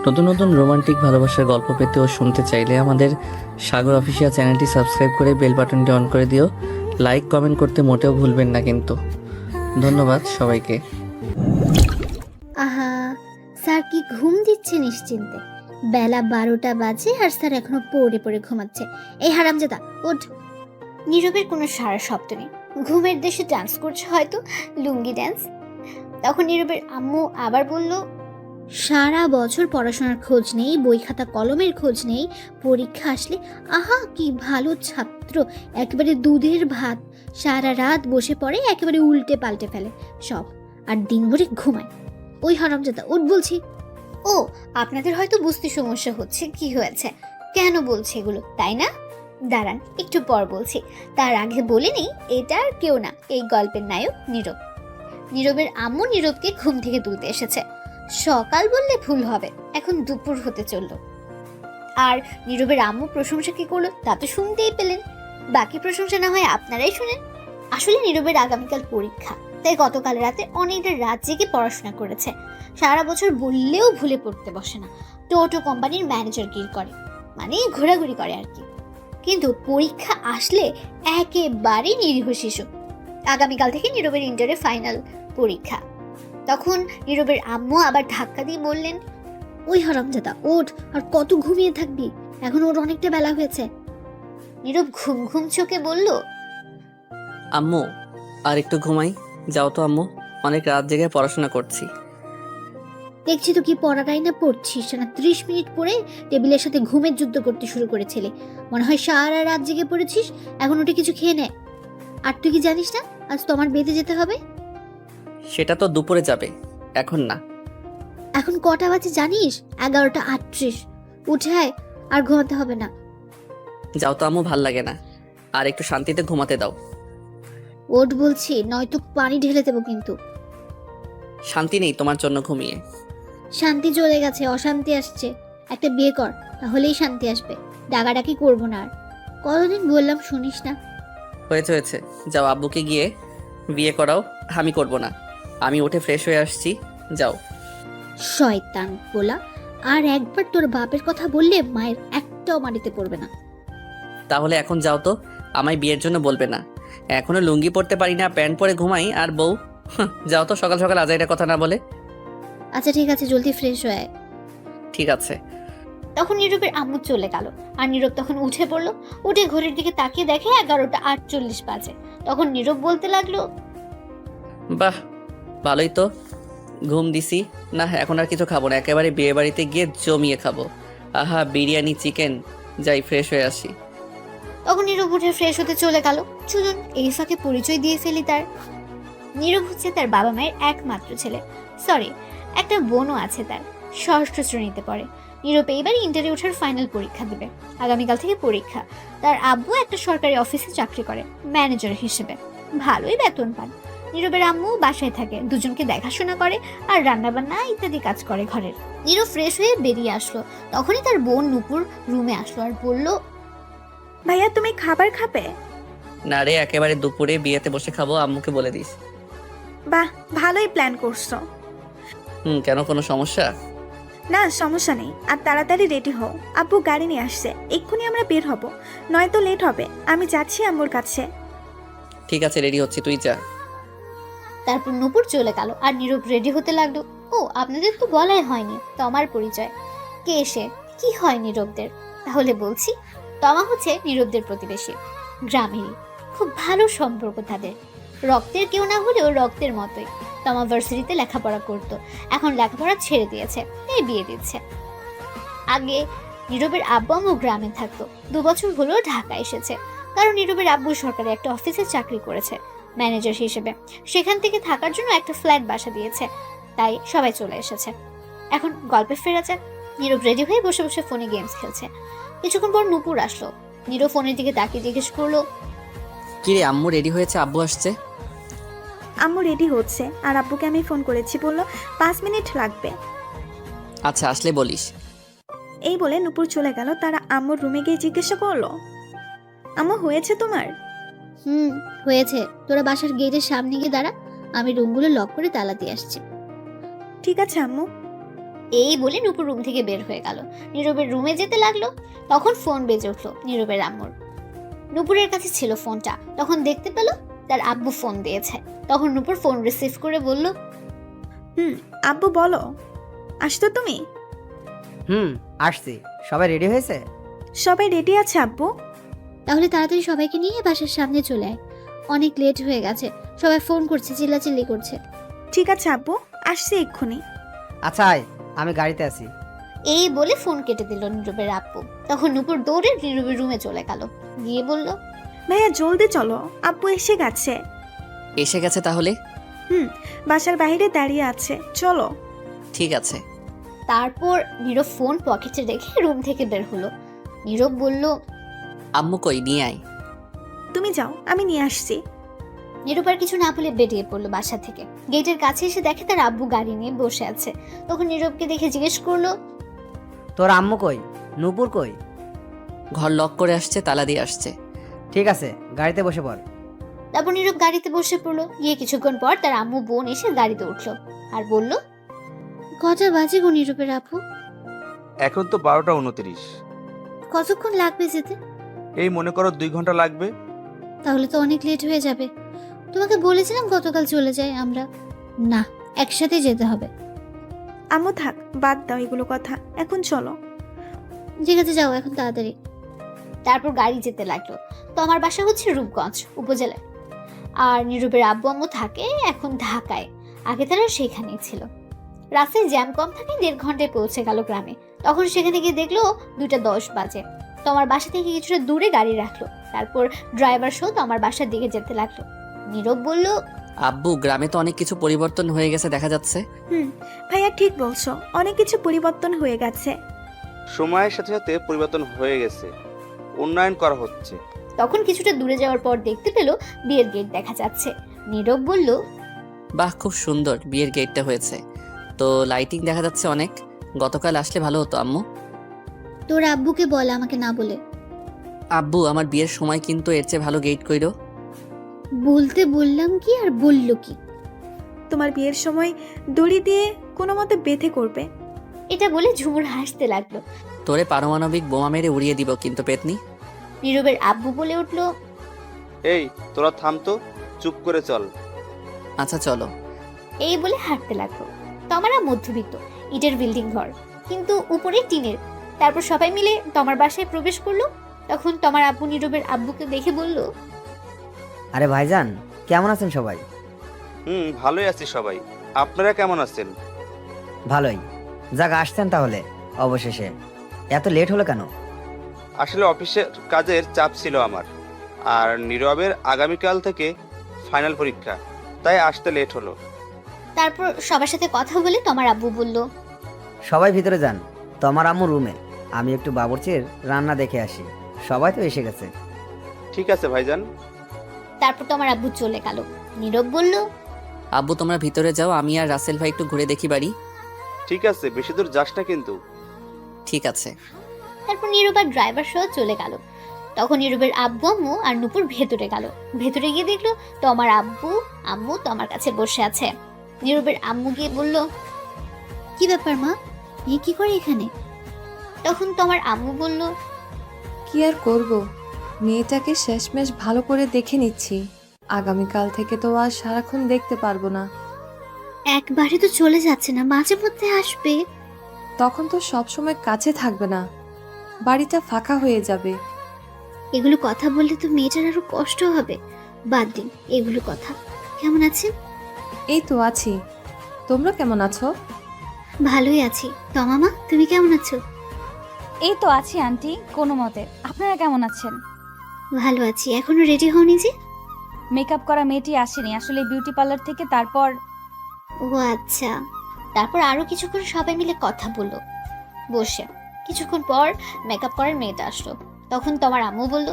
নতুন নতুন রোমান্টিক ভালোবাসার গল্প পেতে ও শুনতে চাইলে আমাদের সাগর অফিসিয়াল চ্যানেলটি সাবস্ক্রাইব করে বেল বাটনটি অন করে দিও। লাইক কমেন্ট করতে মোটেও ভুলবেন না কিন্তু। ধন্যবাদ সবাইকে। আহা, স্যার কি ঘুম দিচ্ছে নিশ্চিন্তে। বেলা 12টা বাজে আর স্যার এখনো পড়ে পড়ে ঘুমাচ্ছে। এই হারামজাদা ওঠ। নীরবের কোনো সারা শব্দ নেই। ঘুমের দেশে ডান্স করছে হয়তো, লুঙ্গি ডান্স। তখন নীরবের আম্মু আবার বলল, সারা বছর পড়াশোনার খোঁজ নেই, বই খাতা কলমের খোঁজ নেই, পরীক্ষা আসলে আহা কি ভালো ছাত্র, একেবারে দুধের ভাত, সারা রাত বসে পড়ে, একেবারে উল্টে পাল্টে ফেলে সব, আর দিনভরে ঘুমায়। ওই হারামজাদা ওঠ বলছি। ও, আপনাদের হয়তো বুঝতে সমস্যা হচ্ছে কি হয়েছে, কেন বলছে এগুলো, তাই না? দাঁড়ান একটু পর বলছি। তার আগে বলে নেই, এটা আর কেউ না, এই গল্পের নায়ক নীরব। নীরবের আম্মু নীরবকে ঘুম থেকে তুলতে এসেছে। সকাল বললে ভুল হবে, এখন দুপুর হতে চলল। আর নীরবের আম্মু প্রশংসা কি করলো তা তো শুনতেই পেলেন। বাকি প্রশংসা না হয় আপনারাই শুনেন। আসলে নীরবের আগামীকাল পরীক্ষা, তাই গতকাল রাতে অনেকটা রাত জেগে পড়াশোনা করেছে। সারা বছর বললেও ভুলে পড়তে বসে না। টোটো কোম্পানির ম্যানেজার গির করে, মানে ঘোরাঘুরি করে আর কি। কিন্তু পরীক্ষা আসলে একেবারে নিরীহ শিশু। আগামীকাল থেকে নীরবের ইন্টারে ফাইনাল পরীক্ষা। তখন নীরবের আম্মু আবার ধাক্কা দিয়ে বললেন, ওই হারামজাদা ওঠ, আর কত ঘুমিয়ে থাকবি, এখন ওর অনেকটা বেলা হয়েছে। নীরব ঘুম ঘুম চোখে বলল, আম্মু আর একটু ঘুমাই, যাও তো আম্মু, অনেক রাত জেগে পড়াশোনা করছি। দেখছি তো কি পড়াটাই না পড়ছিস না, 30 মিনিট পরে টেবিলের সাথে ঘুমের যুদ্ধ করতে শুরু করেছিলে। মনে হয় সারা রাত জেগে পড়েছিস, এখন উঠে কিছু খেয়ে নে। আর তুই কি জানিস না আজ তো আমার বেঁধে যেতে হবে? সেটা তো দুপুরে যাবে, এখন না। এখন কটা বাজে জানিস? 11টা 38। উঠে আয়, আর ঘুমাতে হবে না। যাও তো আম্মু, ভাল লাগে না, আর একটু শান্তিতে ঘুমাতে দাও। ওঠ বলছি, নয়তো পানি ঢেলে দেবো কিন্তু। শান্তি নেই তোমার জন্য ঘুমিয়ে। শান্তি চলে গেছে, অশান্তি আসছে। একটা বিয়ে কর, তাহলেই শান্তি আসবে। ডাকাডাকি করবো না আর। কতদিন বললাম শুনিস না। হয়েছে হয়েছে, যাও আব্বুকে গিয়ে বিয়ে করাও, আমি করব না। আমি উঠে ফ্রেশ হয়ে আসছি, যাও। শয়তান পোলা, আর একবার তোর বাপের কথা বললে মায়ের একটাও মাটিতে পড়বে না। তাহলে এখন যাও তো, আমায় বিয়ের জন্য বলবে না। এখনো লুঙ্গি পরতে পারি না, প্যান্ট পরে ঘুমাই, আর বউ যাও তো, সকাল সকাল আজাইরা কথা না বলে। আচ্ছা ঠিক আছে, জলদি ফ্রেশ হয়ে আয়। ঠিক আছে। তখন নীরবের আম্মু চলে গেল, আর নীরব তখন উঠে পড়লো। উঠে ঘড়ির দিকে তাকিয়ে দেখে 11টা 48 বাজে। তখন নীরব বলতে লাগলো, বাহ, ভালোই তো, ঘুম দিছি না, এখন আর কিছু খাবো না, একেবারে বিয়ে বাড়িতে গিয়ে জমিয়ে খাবো। আহা, বিরিয়ানি, চিকেন, যাই ফ্রেশ হয়ে আসি। তখন নীরব উঠে ফ্রেশ হতে চলে গেল। চলুন এই ফাঁকে পরিচয় দিয়ে ফেলি তার। নীরব হচ্ছে তার বাবা মায়ের একমাত্র ছেলে। সরি, একটা বোনও আছে তার, 6ষ্ঠ শ্রেণীতে পড়ে। নীরব এইবার ইন্টারে ওঠার ফাইনাল পরীক্ষা দেবে। আগামীকাল থেকে পরীক্ষা। তার আব্বু একটা সরকারি অফিসে চাকরি করে ম্যানেজার হিসেবে, ভালোই বেতন পান। নীরবের আম্মু বাসায় থাকে, দুজনকে দেখাশোনা করে আর রান্নাবান্না ইত্যাদি কাজ করে ঘরের। নীরব ফ্রেশ হয়ে বেরিয়ে আসলো। তখনই তার বোন নূপুর রুমে আসলো আর বলল, ভাইয়া তুমি খাবার খাবে? না রে, একেবারে দুপুরে বিয়েতে বসে খাবো, আম্মুকে বলে দিস। বাহ, ভালোই প্ল্যান করছো। কেন, কোনো সমস্যা? না সমস্যা নেই, আর তাড়াতাড়ি রেডি হও, আব্বু গাড়ি নিয়ে আসছে, এক্ষুনি আমরা বের হব, নয়তো লেট হবে। আমি যাচ্ছি আম্মুর কাছে। ঠিক আছে, রেডি হচ্ছি, তুই যা। তারপর নূপুর চলে গেল আর নীরব রেডি হতে লাগলো। ও, আপনাদের তো বলাই হয়নি তমার পরিচয়। কে সে, কি হয় নীরবদের? তাহলে বলছি, তমা হচ্ছে নীরবদের প্রতিবেশী, গ্রামেরই। খুব ভালো সম্পর্ক তাদের, রক্তের কেউ না হলেও রক্তের মতোই। তমা ভার্সিটিতে লেখাপড়া করতো, এখন লেখাপড়া ছেড়ে দিয়েছে, তাই বিয়ে দিচ্ছে। আগে নীরবের আব্বু আম্মু গ্রামে থাকতো, 2 বছর হলো ঢাকা এসেছে, কারণ নীরবের আব্বু সরকারি একটা অফিসে চাকরি করেছে ম্যানেজার হিসেবে। সেখান থেকে থাকার জন্য একটা ফ্ল্যাট বাসা দিয়েছে, তাই সবাই চলে এসেছে। এখন গল্পে ফেরা যাক। নীরব রেডি হয়ে বসে বসে ফোনে গেমস খেলছে। কিছুক্ষণ পর নূপুর আসলো। নীরব ফোনের দিকে তাকিয়ে জিজ্ঞেস করলো, কিরে, আম্মু রেডি হয়েছে, আব্বু আসছে? আম্মু রেডি হচ্ছে, আর আব্বুকে আমি ফোন করেছি, বললো 5 মিনিট লাগবে। আচ্ছা, আসলে বলিস। এই বলে নুপুর চলে গেল। তারা আম্মুর রুমে গিয়ে জিজ্ঞাসা করলো, আম্মু হয়েছে তোমার? হয়েছে। তোরা বাসার গেটের সামনে গিয়ে দাঁড়া, আমি রুমগুলো লক করে তালা দিয়ে আসছি। ঠিক আছে আম্মু। এই বলে নূপুর রুম থেকে বের হয়ে গেল। নীরবের রুমে যেতে লাগলো। তখন ফোন বেজে উঠলো নীরবের আম্মুর। নূপুরের কাছে ছিল ফোনটা। তখন দেখতে পেল তার আব্বু ফোন দিয়েছে। তখন নূপুর ফোন রিসিভ করে বলল, আব্বু বলো, আসতো তুমি? আসছি। সবাই রেডি হয়েছে? সবাই রেডি আছে আব্বু। তাহলে তাড়াতাড়ি সবাইকে নিয়ে বাসার সামনে চলে আয়, অনেক লেট হয়ে গেছে। সবাই ফোন করছে, চিল্লাচিল্লি করছে। ঠিক আছে আব্বু, আসছি এক্ষুনি। আচ্ছা আয়, আমি গাড়িতে আছি। এই বলে ফোন কেটে দিল নীরবের আব্বু। তখন নূপুর দৌড়ে নীরবের রুমে চলে গেল। গিয়ে বলল, ভাইয়া জলদি চলো, আব্বু এসে গেছে। এসে গেছে তাহলে? বাসার বাইরে দাঁড়িয়ে আছে, চলো। ঠিক আছে। তারপর নীরব ফোন পকেটে রেখে রুম থেকে বের হলো। নীরব বলল, আম্মু কই, নিয়ে আয়। তুমি যাও, আমি নিয়ে আসছি। নীরব আর কিছু না বলে বেরিয়ে পড়লো বাসা থেকে। গেটের কাছে এসে দেখে তার আব্বু গাড়ি নিয়ে বসে আছে। তখন নীরবকে দেখে জিজ্ঞেস করলো, তোর আম্মু কই? নূপুর কই? ঘর লক করে আসছে, তালা দিয়ে আসছে। ঠিক আছে, গাড়িতে বসে পড়। তারপর নীরব গাড়িতে বসে পড়লো। গিয়ে কিছুক্ষণ পর তার আম্মু বোন এসে গাড়িতে উঠলো আর বলল, কটা বাজে গো নীরবের আপু? এখন তো 12টা 29। কতক্ষণ লাগবে যেতে? এই মনে করো 2 ঘন্টা লাগবে। তাহলে তো অনেক লেট হয়ে যাবে। তোমাকে বলেছিলাম গতকাল চলে যাই আমরা। না, একসাথে যেতে হবে। আম্মু থাক, বাদ দাও এগুলো কথা, এখন চলো। ঠিক আছে, যাও এখন তাড়াতাড়ি। তারপর গাড়ি যেতে লাগলো। তো আমার বাসা হচ্ছে রূপগঞ্জ উপজেলায়। আর নীরবের আব্বু আম্মু থাকে এখন ঢাকায়। আগে তারা সেখানেই ছিল। রাস্তায় জ্যাম কম থাকে, 1.5 ঘন্টায় পৌঁছে গেল গ্রামে। তখন সেখানে গিয়ে দেখলো 2টা 10 বাজে। তো আমার বাসা থেকে কিছুটা দূরে গাড়ি রাখলো। তারপর ড্রাইভার সহ তো আমার বাসার দিকে যেতে লাগলো। নীরব বলল, আব্বু, গ্রামে তো অনেক কিছু পরিবর্তন হয়ে গেছে দেখা যাচ্ছে। ভাইয়া ঠিক বলছো, অনেক কিছু পরিবর্তন হয়ে গেছে। সময়ের সাথে সাথে পরিবর্তন হয়ে গেছে, উন্নয়ন করা হচ্ছে। তখন কিছুটা দূরে যাওয়ার পর দেখতে পেল বিয়ের গেট দেখা যাচ্ছে। নীরব বলল, বাহ, খুব সুন্দর বিয়ের গেটটা হয়েছে। তো লাইটিং দেখা যাচ্ছে অনেক। গতকাল আসলে ভালো হতো আম্মু। তোর আব্বুকে বল আমাকে না বলে। আব্বু, আমার বিয়ের সময় কিন্তু এর চেয়ে ভালো গেট কইরো। বলতে বললাম কি আর বলল কি? তোমার বিয়ের সময় দড়ি দিয়ে কোনো মতে বেঁধে করবে। এটা বলে ঝুমুর হাসতে লাগলো। তোরে পারমাণবিক বোমা মেরে উড়িয়ে দিব কিন্তু পেতনি। নীরবের আব্বু বলে উঠলো, এই তোরা থাম তো, চুপ করে চল। আচ্ছা চলো। এই বলে হাঁটতে লাগলো। তমারা মধ্যবিত্ত, ইটের বিল্ডিং ঘর, কিন্তু উপরে টিনের। তারপর সবাই মিলে তমার বাসায় প্রবেশ করলো। তখন তমার আব্বু নীরবের আব্বুকে দেখে বলল, আরে ভাইজান, কেমন আছেন সবাই? ভালোই আছি সবাই। আপনারা কেমন আছেন? ভালোই। যাক, আসছেন তাহলে অবশেষে। এত লেট হলো কেন? আসলে অফিসের কাজের চাপ ছিল আমার, আর নীরবের আগামীকাল থেকে ফাইনাল পরীক্ষা, তাই আসতে লেট হলো। তারপর সবার সাথে কথা বলে তোমার আব্বু বলল, সবাই ভিতরে যান, তোমার আম্মু রুমে। আমি একটু বাবুর্চির রান্না দেখে আসি। সবাই তো এসে গেছে। ঠিক আছে ভাইজান। তারপর তোমার আব্বু চলে গেল। নীরব বলল, আব্বু, তোমরা ভিতরে যাও, আমি আর রাসেল ভাই একটু ঘুরে দেখি বাড়ি। ঠিক আছে, বেশি দূর যাস না কিন্তু। ঠিক আছে। তারপর নীরব আর ড্রাইভার সহ চলে গেল। তখন নীরবের আব্বু আম্মু আর নূপুর ভেতরে গেল। ভেতরে গিয়ে দেখলো তোমার আব্বু আম্মু তোমার কাছে বসে আছে। নীরবের আম্মু গিয়ে বলল, কি ব্যাপার মা, এ কি করে এখানে? তখন তোমার আম্মু বলল, কি আর করব, মেয়েটাকে শেষমেশ ভালো করে দেখে নিচ্ছি। আগামীকাল থেকে তো আর সারাক্ষণ দেখতে পারবো না। একবারে তো চলে যাচ্ছে না, মাঝে মধ্যে আসবে। তখন তো সবসময় কাছে থাকবে না, বাড়িটা ফাঁকা হয়ে যাবে। এগুলো কথা বললে তো মেয়েটার আরো কষ্ট হবে। বাদ দিন এগুলো কথা। কেমন আছেন? এই তো আছি, তোমরা কেমন আছো? ভালোই আছি। তমামা, তুমি কেমন আছো? এই তো আছি আন্টি, কোনো মতে। আপনারা কেমন আছেন? ভালো আছি। এখনো রেডি হওনি যে? মেকআপ করা মেয়েটি আসেনি আসলে বিউটি পার্লার থেকে, তারপর ও আচ্ছা। তারপর আরো কিছুক্ষণ সবাই মিলে কথা বললো বসে। কিছুক্ষণ পর মেকআপ করার মেয়েটা আসলো। তখন তোমার আম্মু বলল,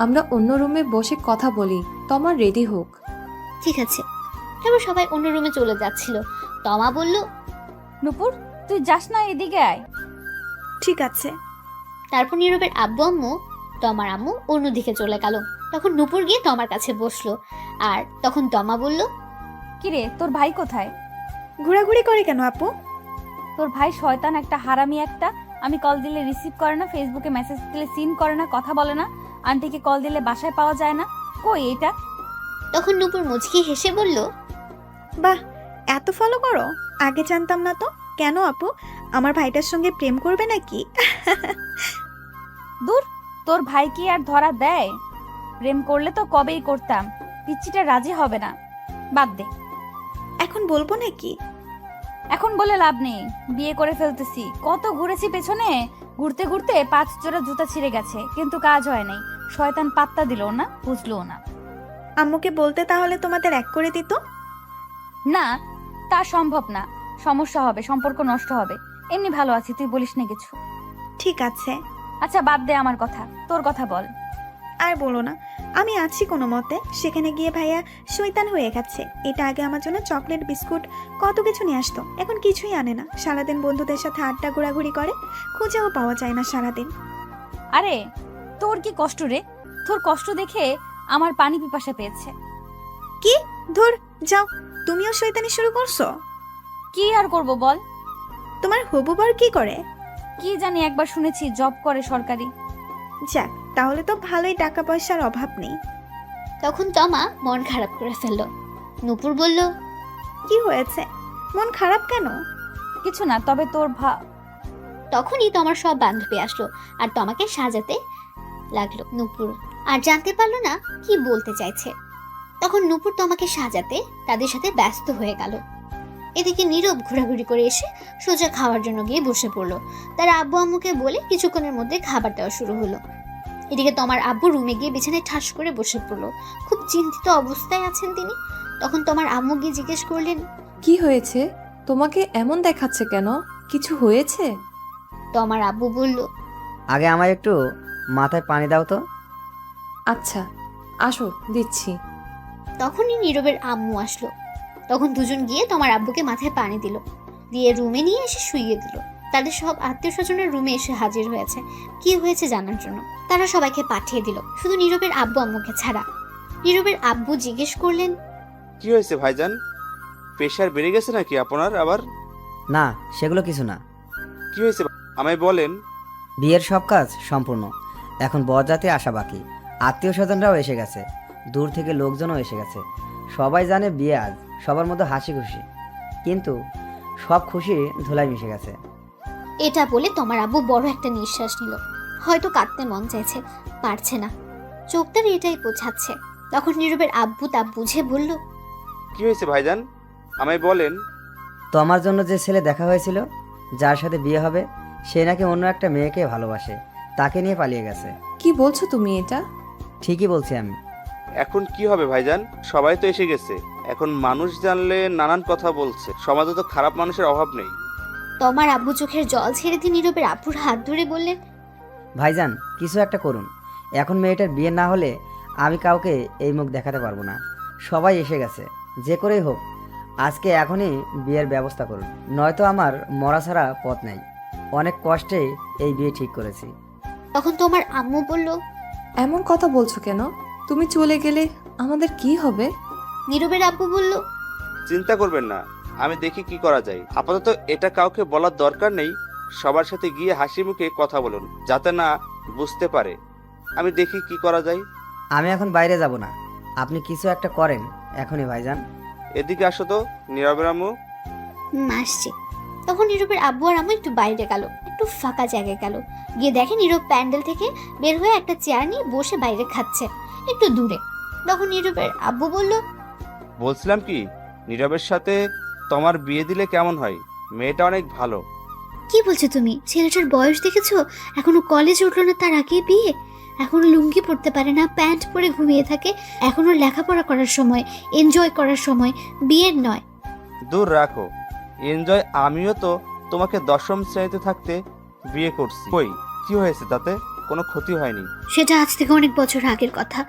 আমরা অন্য রুমে বসে কথা বলি, তোমার রেডি হোক। ঠিক আছে। তারপর সবাই অন্য রুমে চলে যাচ্ছিল। তমা বলল, নূপুর, তুই যাস না, এদিকে আয়। ঠিক আছে। তারপর নীরবের আব্বু আম্মু তোমার আম্মু অন্যদিকে চলে গেল। তখন নূপুর গিয়ে তোমার কাছে বসলো। আর তখন তমা বলল, কিরে, তোর ভাই কোথায়? ঘোরাঘুরি করে কেন আপু? তোর ভাই শয়তান একটা, হারামি একটা। আমি কল দিলে রিসিভ করে না, ফেসবুকে মেসেজ দিলে সিন করে না, কথা বলে না, আন্টিকে কল দিলে বাসায় পাওয়া যায় না। কই এটা? তখন নূপুর মুচকি হেসে বলল, বাহ, এত ফলো করো, আগে জানতাম না তো। কেন আপু, আমার ভাইটার সঙ্গে প্রেম করবে নাকি? দূর, তোর ভাই কি আর ধরা দেয়? প্রেম করলে তো কবেই করতাম, পিচ্চিটা রাজি হবে না। বাদ দে, এখন বলবো নাকি? এখন বলে লাভ নেই, বিয়ে করে ফেলতেছি। কত ঘুরেছি পেছনে, ঘুরতে ঘুরতে 5 জোড়া জুতা ছিঁড়ে গেছে, কিন্তু কাজ হয় নাই। শয়তান পাত্তা দিল না, বুঝলো না। আম্মুকে বলতে তাহলে তোমাদের এক করে দিত। না, তা সম্ভব না, সমস্যা হবে, সম্পর্ক নষ্ট হবে। এমনি ভালো আছি, তুই বলিস না কিছু। ঠিক আছে, আচ্ছা বাদ দে আমার কথা, তোর কথা বল। আর বলো না, আমি আছি কোনো মতে। সেখানে গিয়ে ভাইয়া শৈতান হয়ে গেছে। এটা আগে আমার জন্য চকলেট, বিস্কুট, কত কিছু নিয়ে আসতো, এখন কিছুই আনে না। সারাদিন বন্ধুদের সাথে আড্ডা ঘোরাঘুরি করে, খুঁজেও পাওয়া যায় না সারাদিন। আরে তোর কি কষ্ট রে? তোর কষ্ট দেখে আমার পানি পিপাসা পেয়েছে। কি ধর, যাও, তুমিও শৈতানি শুরু করছো? কি আর করব বল? তোমার হবু বর কি করে? কি জানি, একবার শুনেছি জব করে সরকারি। যাক, তাহলে তো ভালোই, টাকা পয়সার অভাব নেই। তখন তমা মন খারাপ করে ফেলল। নূপুর বলল, কি হয়েছে, মন খারাপ কেন? কিছু না, তবে তোর তখনই তোমার সব বান্ধবী আসলো আর তোমাকে সাজাতে লাগলো। নূপুর আর জানতে পারলো না কি বলতে চাইছে। তখন নূপুর তোমাকে সাজাতে তাদের সাথে ব্যস্ত হয়ে গেল। এদিকে নীরব ঘোরাঘুরি করে এসে সোজা খাওয়ার জন্য গিয়ে বসে পড়লো। তার আব্বু আম্মুকে বলে কিছুক্ষণের মধ্যে খাবার দেওয়া শুরু হলো। এদিকে তোমার আব্বু রুমে গিয়ে বিছানায় ঠাস করে বসে পড়লো। খুব চিন্তিত অবস্থায় আছেন তিনি। তখন তোমার আম্মু গিয়ে জিজ্ঞেস করলেন, কি হয়েছে? তোমাকে এমন দেখাচ্ছে কেন? কিছু হয়েছে? তোমার আব্বু বলল, আগে আমায় একটু মাথায় পানি দাও তো। আচ্ছা, আসো, দিচ্ছি। তখনই নীরবের আম্মু আসলো। তখন দুজন গিয়ে তোমার আব্বুকে মাথায় পানি দিল, দিয়ে রুমে নিয়ে এসে শুইয়ে দিল। তাদের সব আত্মীয় স্বজনের রুমে এসে হাজির হয়েছে কি হয়েছে জানার জন্য। তারা সবাইকে পাঠিয়ে দিল, শুধু নীরবের আব্বু আম্মুকে ছাড়া। নীরবের আব্বু জিজ্ঞেস করলেন, কি হয়েছে ভাইজান? প্রেশার বেড়ে গেছে নাকি আপনার আবার? না, সেগুলো কিছু না। কি হয়েছে আমায় বলেন। বিয়ের সব কাজ সম্পূর্ণ, এখন বরযাত্রী আসা বাকি। আত্মীয় স্বজনরাও এসে গেছে, দূর থেকে লোকজনও এসে গেছে। সবাই জানে বিয়ে আজ, সবার মধ্যে হাসি খুশি, কিন্তু সব খুশি ধুলায় মিশে গেছে। এটা বলে তোমার আব্বু বড় একটা নিঃশ্বাস নিল। হয়তো কাঁদতে মন চাইছে, পারছে না, চোখ তার এটাই বোঝাচ্ছে। তখন নীরবের আব্বু তা বুঝে বলল, কি হয়েছে ভাইজান, আমায় বলেন। তো আমার জন্য যে ছেলে দেখা হয়েছিল, যার সাথে বিয়ে হবে, সে নাকি অন্য একটা মেয়েকে ভালোবাসে, তাকে নিয়ে পালিয়ে গেছে। কি বলছো তুমি এটা? ঠিকই বলছি আমি। এখন কি হবে ভাইজান? সবাই তো এসে গেছে, এখন মানুষ জানলে নানান কথা বলছে। সমাজে তো খারাপ মানুষের অভাব নেই। তোমার আব্বু চোখের জল ছেড়ে দিয়ে নীরবের আব্বুর হাত ধরে বললেন, ভাইজান, কিছু একটা করুন। এখন মেয়েটার বিয়ে না হলে আমি কাউকে এই মুখ দেখাতে পারবো না। সবাই এসে গেছে, যে করেই হোক আজকে এখনই বিয়ের ব্যবস্থা করুন, নয়তো আমার মরা ছাড়া পথ নেই। অনেক কষ্টে এই বিয়ে ঠিক করেছি। তখন তোমার আম্মু বলল, এমন কথা বলছো কেন? তুমি চলে গেলে আমাদের কি হবে? নীরবের আব্বু বলল, চিন্তা করবেন না, আমি দেখি কি করা যায়। আপাতত এটা কাউকে বলার দরকার নেই। সবার সাথে গিয়ে হাসি মুখে কথা বলুন, যাতে না বুঝতে পারে। আমি দেখি কি করা যায়। আমি এখন বাইরে যাব না, আপনি কিছু একটা করেন এখনই ভাইজান। এদিকে আসো তো নীরবের আম্মু। আসছি। তখন নীরবের আব্বু আর আম্মু একটু বাইরে গেল, একটু ফাঁকা জায়গায় গেল। গিয়ে দেখে নীরব প্যান্ডেল থেকে বের হয়ে একটা চেয়ার নিয়ে বসে বাইরে খাচ্ছে, একটু দূরে। তখন নীরবের আব্বু বলল, বলছিলাম কি, নীরবের সাথে তোমার বিয়ে দিলে কেমন হয়? মেয়েটা অনেক ভালো। কি বলছো তুমি? ছেলেটার বয়স দেখেছো? এখনো কলেজে উঠলো না, তার আগে বিয়ে। এখনো লুঙ্গি পরতে পারে না, প্যান্ট পরে ঘুমিয়ে থাকে। এখনো লেখাপড়া করার সময়, এনজয় করার সময়, বিয়ের নয়। দূর রাখো এনজয়। আমিও তো তোমাকে 10ম শ্রেণীতে থাকতে বিয়ে করছি। কই, কি হয়েছে তাতে? কোনো ক্ষতি হয়নি। সেটা আজ থেকে অনেক বছর আগের কথা,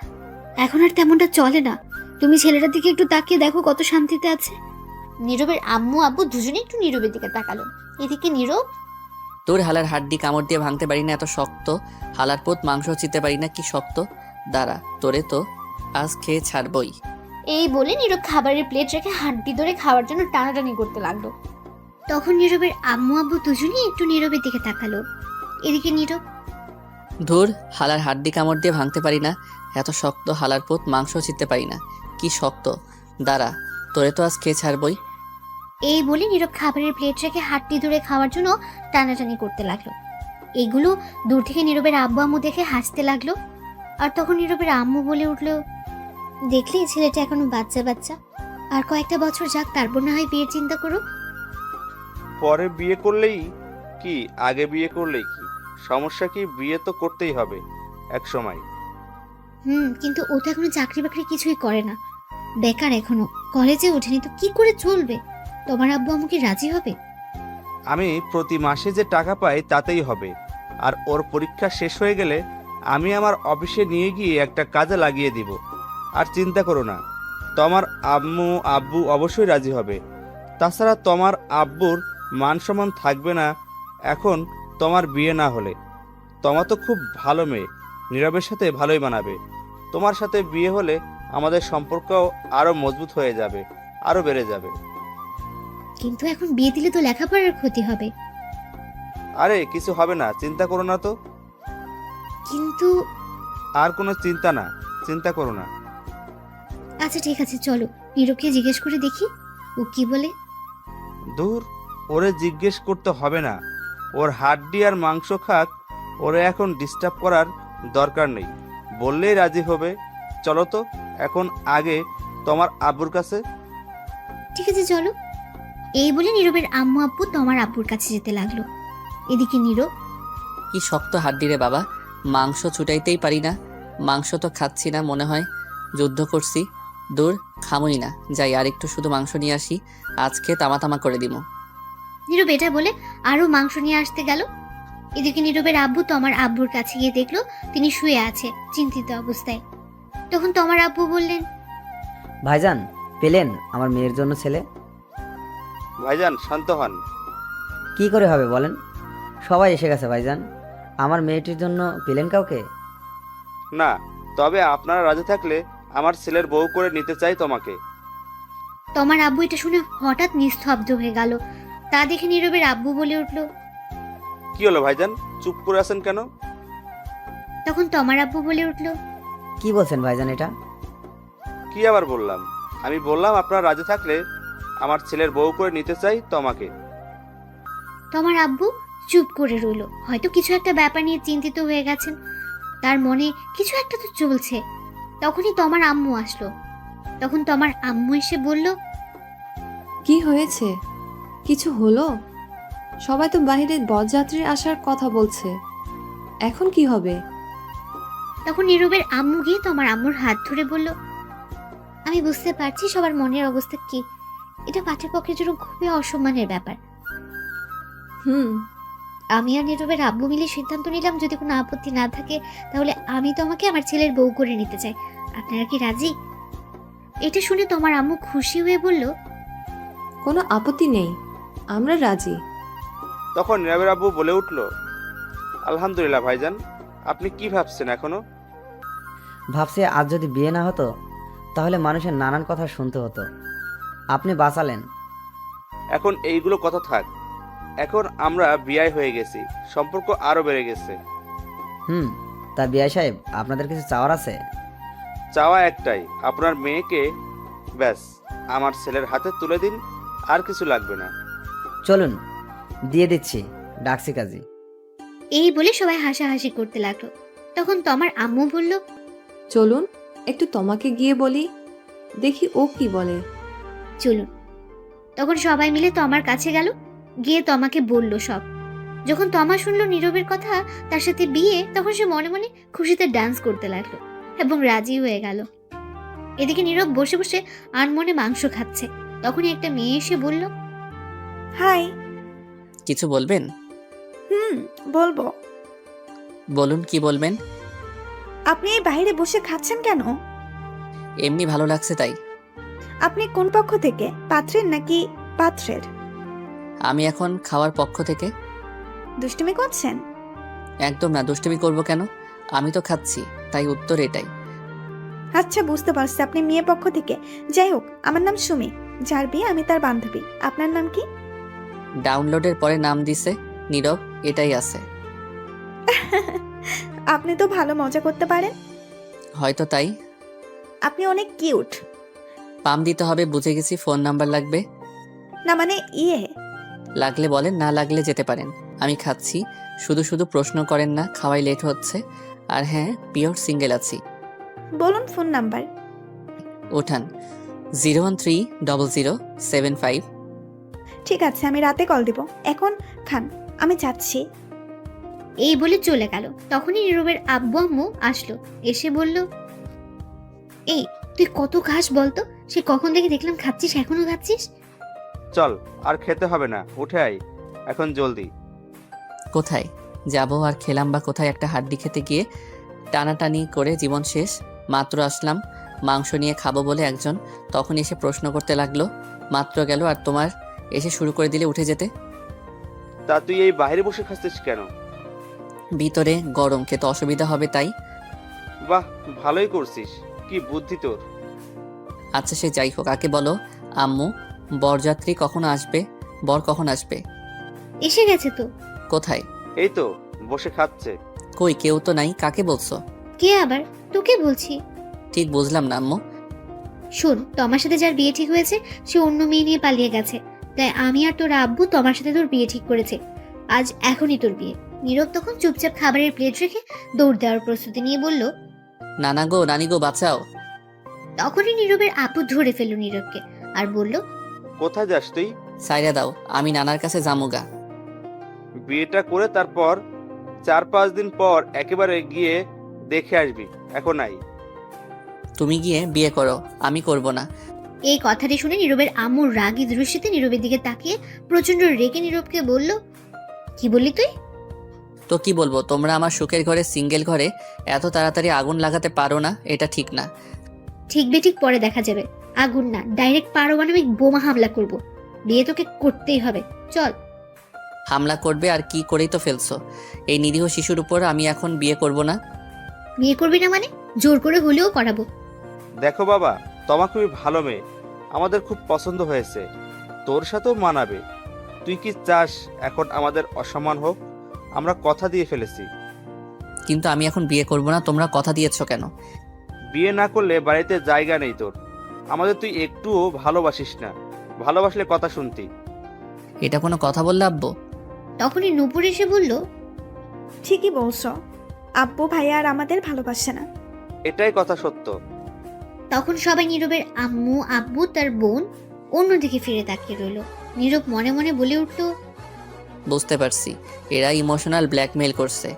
এখন আর তেমনটা চলে না। তুমি ছেলেটার দিকে একটু তাকিয়ে দেখো কত শান্তিতে আছে। নীরবের আম্মু আব্বু দুজনে একটু নীরবের দিকে তাকালো। এদিকে নীরব, তোর হালার হাড্ডি কামড় দিয়ে ভাঙতে পারি না, এত শক্ত। হালার পোত মাংস চিতে পারি না, কি শক্ত। দাঁড়া, তোরে তো আজ খেয়ে ছাড়বই। এই বলে নীরব খাবারের প্লেট রেখে হাড্ডি ধরে খাওয়ার জন্য টানাটানি করতে লাগলো। তখন নীরবের আম্মু আব্বু দুজনেই একটু নীরবের দিকে তাকালো। এদিকে নীরব, ধুর, হালার হাড্ডি কামড় দিয়ে ভাঙতে পারি না, এত শক্ত হালার পোত মাংস চিনতে পারি না, কি শক্ত। দাঁড়া, তোরে তো আজ খেয়ে ছাড়বই। এই বলে নীরব খাবারের প্লেট রেখে হাতটি ধরে খাওয়ার জন্য টানাটানি করতে লাগলো। এগুলো দূর থেকে নীরবের আব্বু আম্মু দেখে হাসতে লাগলো। আর তখন নীরবের আম্মু বলে উঠলো, দেখলি ছেলেটা এখনো বাচ্চা বাচ্চা, আর কয়েকটা বছর যাক, তারপর না হয় বিয়ের চিন্তা করো। পরে বিয়ে করলেই কি, আগে বিয়ে করলেই কি, সমস্যা কি? বিয়ে তো করতেই হবে এক সময়। কিন্তু ও তো এখনো চাকরি বাকরি কিছুই করে না, বেকার, এখনো কলেজে ওঠেনি, তো কি করে চলবে? তোমার আব্বু আম্মু কি রাজি হবে? আমি প্রতি মাসে যে টাকা পাই তাতেই হবে। আর ওর পরীক্ষা শেষ হয়ে গেলে আমি আমার অফিসে নিয়ে গিয়ে একটা কাজে লাগিয়ে দিব। আর চিন্তা করো না, তোমার আম্মু আব্বু অবশ্যই রাজি হবে। তাছাড়া তোমার আব্বুর মান সম্মান থাকবে না এখন তোমার বিয়ে না হলে। তোমার তো খুব ভালো মেয়ে, নীরবের সাথে ভালোই মানাবে। তোমার সাথে বিয়ে হলে আমাদের সম্পর্ক আরো মজবুত হয়ে যাবে, আরো বেড়ে যাবে। কিন্তু এখন বিয়ে দিলে তো লেখাপড়ার ক্ষতি হবে। আরে কিছু হবে না, চিন্তা করো না তো। কিন্তু আর কোনো চিন্তা না, চিন্তা করো না। আচ্ছা ঠিক আছে, চলো নীরবকে জিজ্ঞেস করে দেখি ও কি বলে। দূর, ওরে জিজ্ঞেস করতে হবে না। ওর হাড্ডি আর মাংস খাক, ওরে এখন ডিস্টার্ব করার দরকার নেই, বললেই রাজি হবে। চলো তো এখন আগে তোমার আব্বুর কাছে। ঠিক আছে চলো। এই বলে নীরবের আম্মু আব্বু তোমার আব্বুর কাছে যেতে লাগলো। এদিকে নীরব, কি শক্ত হাড্ডি রে বাবা, মাংস ছুটাইতেই পারি না। মাংস তো খাচ্ছি না, মনে হয় যুদ্ধ করছি। দূর, খামুই না, যাই আর একটু শুধু মাংস নিয়ে আসি, আজকে তামা তামা করে দিব। নীরব এটা বলে আরো মাংস নিয়ে আসতে গেল। এদিকে নীরবের আব্বু তোমার আব্বুর কাছে গিয়ে দেখলো তিনি শুয়ে আছে চিন্তিত অবস্থায়। তখন তোমার আব্বু বললেন, ভাইজান, পেলেন আমার মেয়ের জন্য ছেলে? ভাইজান শান্ত হন। কি করে হবে বলেন? সবাই এসে গেছে ভাইজান, আমার মেয়েটির জন্য পেলেন কাউকে? না, তবে আপনারা রাজি থাকলে আমার ছেলের বউ করে নিতে চাই তোমাকে। তোমার আব্বু এটা শুনে হঠাৎ নিস্তব্ধ হয়ে গেল। তা দেখে নীরবের আব্বু বলে উঠলো। কি হলো ভাইজান, চুপ করে আছেন কেন? তখন তোমার আব্বু বলে উঠলো, কি বলছেন ভাইজান এটা? কি আবার বললাম? আমি বললাম আপনারা রাজি থাকলে আমার ছেলের বউ করে নিতে চাই তোমাকে। তোমার আব্বু চুপ করে রইল, হয়তো কিছু একটা ব্যাপার নিয়ে চিন্তিত হয়ে গেছেন, তার মনে কিছু একটা তো চলছে। তখনই তোমার আম্মু আসলো। তখন তোমার আম্মু এসে বলল, কি হয়েছে? কিছু হলো? সবাই তো বাইরে বরযাত্রীর আসার কথা বলছে, এখন কি হবে? তখন নীরবের আম্মু গিয়ে তোমার আম্মুর হাত ধরে বলল, আমি বুঝতে পারছি সবার মনের অবস্থা কি, এটা পাত্রপক্ষের জন্য খুবই অসম্মানের ব্যাপার। হুম, আমি আর নীরবের আব্বু মিলে সিদ্ধান্ত নিলাম, যদি কোনো আপত্তি না থাকে তাহলে আমি তোমাকে আমার ছেলের বউ করে নিতে চাই। আপনারা কি রাজি? এটা শুনে তোমার আম্মু খুশি হয়ে বলল, কোনো আপত্তি নেই, আমরা রাজি। তখন নীরবের আব্বু বলে উঠল, আলহামদুলিল্লাহ ভাইজান, আপনি কি ভাবছেন এখনো? ভাবছি আজ যদি বিয়ে না হতো তাহলে মানুষের নানান কথা শুনতে হতো, আপনি বাঁচালেন। এখন এইগুলো কথা থাক, এখন আমরা বিয়ে হয়ে গেছি, সম্পর্ক আরো বেড়ে গেছে। তা বিআই সাহেব, আপনাদের কিছু চাওয়ার আছে? চাওয়া একটাই, আপনার মেয়েকে ব্যাস আমার ছেলের হাতে তুলে দিন, আর কিছু লাগবে না। চলুন দিয়ে দিচ্ছি, ডাকছি কাজী। এই বলে সবাই হাসাহাসি করতে লাগলো। তখন তোমার আম্মু বলল, চলুন একটু তোমাকে গিয়ে বলি, দেখি ও কি বলে। চলুন। তখন সবাই মিলে তোমার কাছে গেল, গিয়ে তোমাকে বলল সব। যখন তমা শুনলো নীরবের কথা, তার সাথে বিয়ে, তখন সে মনে মনে খুশিতে ডান্স করতে লাগলো এবং রাজি হয়ে গেল। এদিকে নীরব বসে বসে আনমনে মাংস খাচ্ছে। তখনই একটা মেয়ে এসে বলল, হাই। কিছু বলবেন? বলবো। বলুন, কি বলবেন? আপনি এই বাইরে বসে খাচ্ছেন কেন? এমনি ভালো লাগছে তাই। আপনি কোন পক্ষ থেকে, পাত্রের নাকি পাত্রের? আমি এখন খাওয়ার পক্ষ থেকে। দুষ্টুমি করছেন? একদম না, দুষ্টুমি করব কেন? আমি তো খাচ্ছি, তাই উত্তর এটাই। আচ্ছা বুঝতে পারছি, আপনি মেয়ে পক্ষ থেকে। যাই হোক, আমার নাম সুমি, যার বিয়ে আমি তার বান্ধবী। আপনার নাম কি? ডাউনলোডের পরে নাম দিছে নীরব, এটাই আছে। আপনি তো ভালো মজা করতে পারেন। হয়তো তাই। আপনি অনেক কিউট। পাম দিতে হবে, বুঝে গেছি। ফোন নাম্বার লাগবে? না মানে লাগলে বলেন, না লাগলে যেতে পারেন। আমি খাচ্ছি, শুধু শুধু প্রশ্ন করেন না, খাওয়াই লেট হচ্ছে। আর হ্যাঁ, পিওর সিঙ্গেল আছি। বলুন ফোন নাম্বার। ওঠান 0130075। ঠিক আছে, আমি রাতে কল দিব। এখন খান, আমি যাচ্ছি। এই বলে চলে গেল। তখনই নীরবের আব্বু আম্মু আসলো, এসে বলল, এই তুই কত খাস বলতো? সে কখন থেকে দেখলাম খাচ্ছিস, এখনো খাচ্ছিস? চল, আর খেতে হবে না, উঠে আয় এখন জলদি। কোথায় যাব আর খেলাম বা কোথায়? একটা হাড্ডি খেতে গিয়ে টানাটানি করে জীবন শেষ। মাত্র আসলাম মাংস নিয়ে খাবো বলে একজন, তখন এসে প্রশ্ন করতে লাগলো। মাত্র গেল আর তোমার এসে শুরু করে দিলে উঠে যেতে। তা তুই এই বাইরে বসে খাচ্ছিস কেন? ভিতরে গরম, খেতে অসুবিধা হবে তাই। বাহ, ভালোই করছিস, কি বুদ্ধি তোর। আচ্ছা সে যাই হোক, আগে বলো আম্মু, বরযাত্রী কখন আসবে? বর কখন আসবে? এসে গেছে তো। কোথায়? এই তো বসে খাচ্ছে। কই, কেউ তো নাই। কাকে বলছো? কে আবার? তোকে বলছি। ঠিক বুঝলাম না আম্মু। শোন, তোমার সাথে যার বিয়ে ঠিক হয়েছে সে অন্য মেয়ে নিয়ে পালিয়ে গেছে, তাই আমি আর তোর আব্বু তোমার সাথে তোর বিয়ে ঠিক করেছে। আজ এখনই তোর বিয়ে। নীরব তখন চুপচাপ খাবারের প্লেট রেখে দৌড় দেওয়ার প্রস্তুতি নিয়ে বলল। নানা গো, নানি গো, বাঁচাও। তখনই নীরবের আপু ধরে ফেলল নীরবকে আর বলল, কোথায় যাস তুই? সাইরা দাও, আমি নানার কাছে জামুগা। বিয়েটা করে তারপর 4-5 দিন পর একেবারে গিয়ে দেখে আসবি, এখন নাই। তুমি গিয়ে বিয়ে করো, আমি করব না। এই কথাটি শুনে নীরবের আম্মুর রাগী দৃষ্টিতে নীরবের দিকে তাকিয়ে প্রচন্ড রেগে নীরবকে বলল, কি বললি তুই? তো কি বলবো, তোমরা আমার সুখের ঘরে, সিঙ্গেল ঘরে এত তাড়াতাড়ি আগুন লাগাতে পারো না, এটা ঠিক না। ঠিক বেঠিক পরে দেখা যাবে। আগুন না, ডাইরেক্ট পারমাণবিক বোমা হামলা করব। বিয়ে তোকে করতেই হবে, চল। হামলা করবে আর কি করেই তো ফেলছো এই নিরীহ শিশুর উপর। আমি এখন বিয়ে করব না। বিয়ে করবি না মানে? জোর করে হলেও করাবো। দেখো বাবা, তোমার খুবই ভালো মেয়ে, আমাদের খুব পছন্দ হয়েছে, তোর সাথেও মানাবে। তুই কি চাস এখন আমাদের অসম্মান হোক? আমরা কথা দিয়ে ফেলেছি। কিন্তু আমি এখন বিয়ে করব না। তোমরা কথা দিয়েছো কেন? বিয়ে না করলে বাড়িতে জায়গা নেই তোর। আমাদের তুই একটুও ভালোবাসিস না, ভালোবাসলে কথা শুনতি। এটা কোনো কথা বললে আব্বু? তখনই নূপুর এসে বলল, ঠিকই বলছো, আব্বু ভাইয়া আর আমাদের ভালোবাসে না। এটাই কথা সত্য। তখন সবাই নীরবের আম্মু আব্বু তার বোন অন্যদিকে ফিরে তাকিয়ে রইল। নীরব মনে মনে বলে উঠল, বুঝতে পারছি, এরা ইমোশনাল ব্ল্যাকমেল করছে।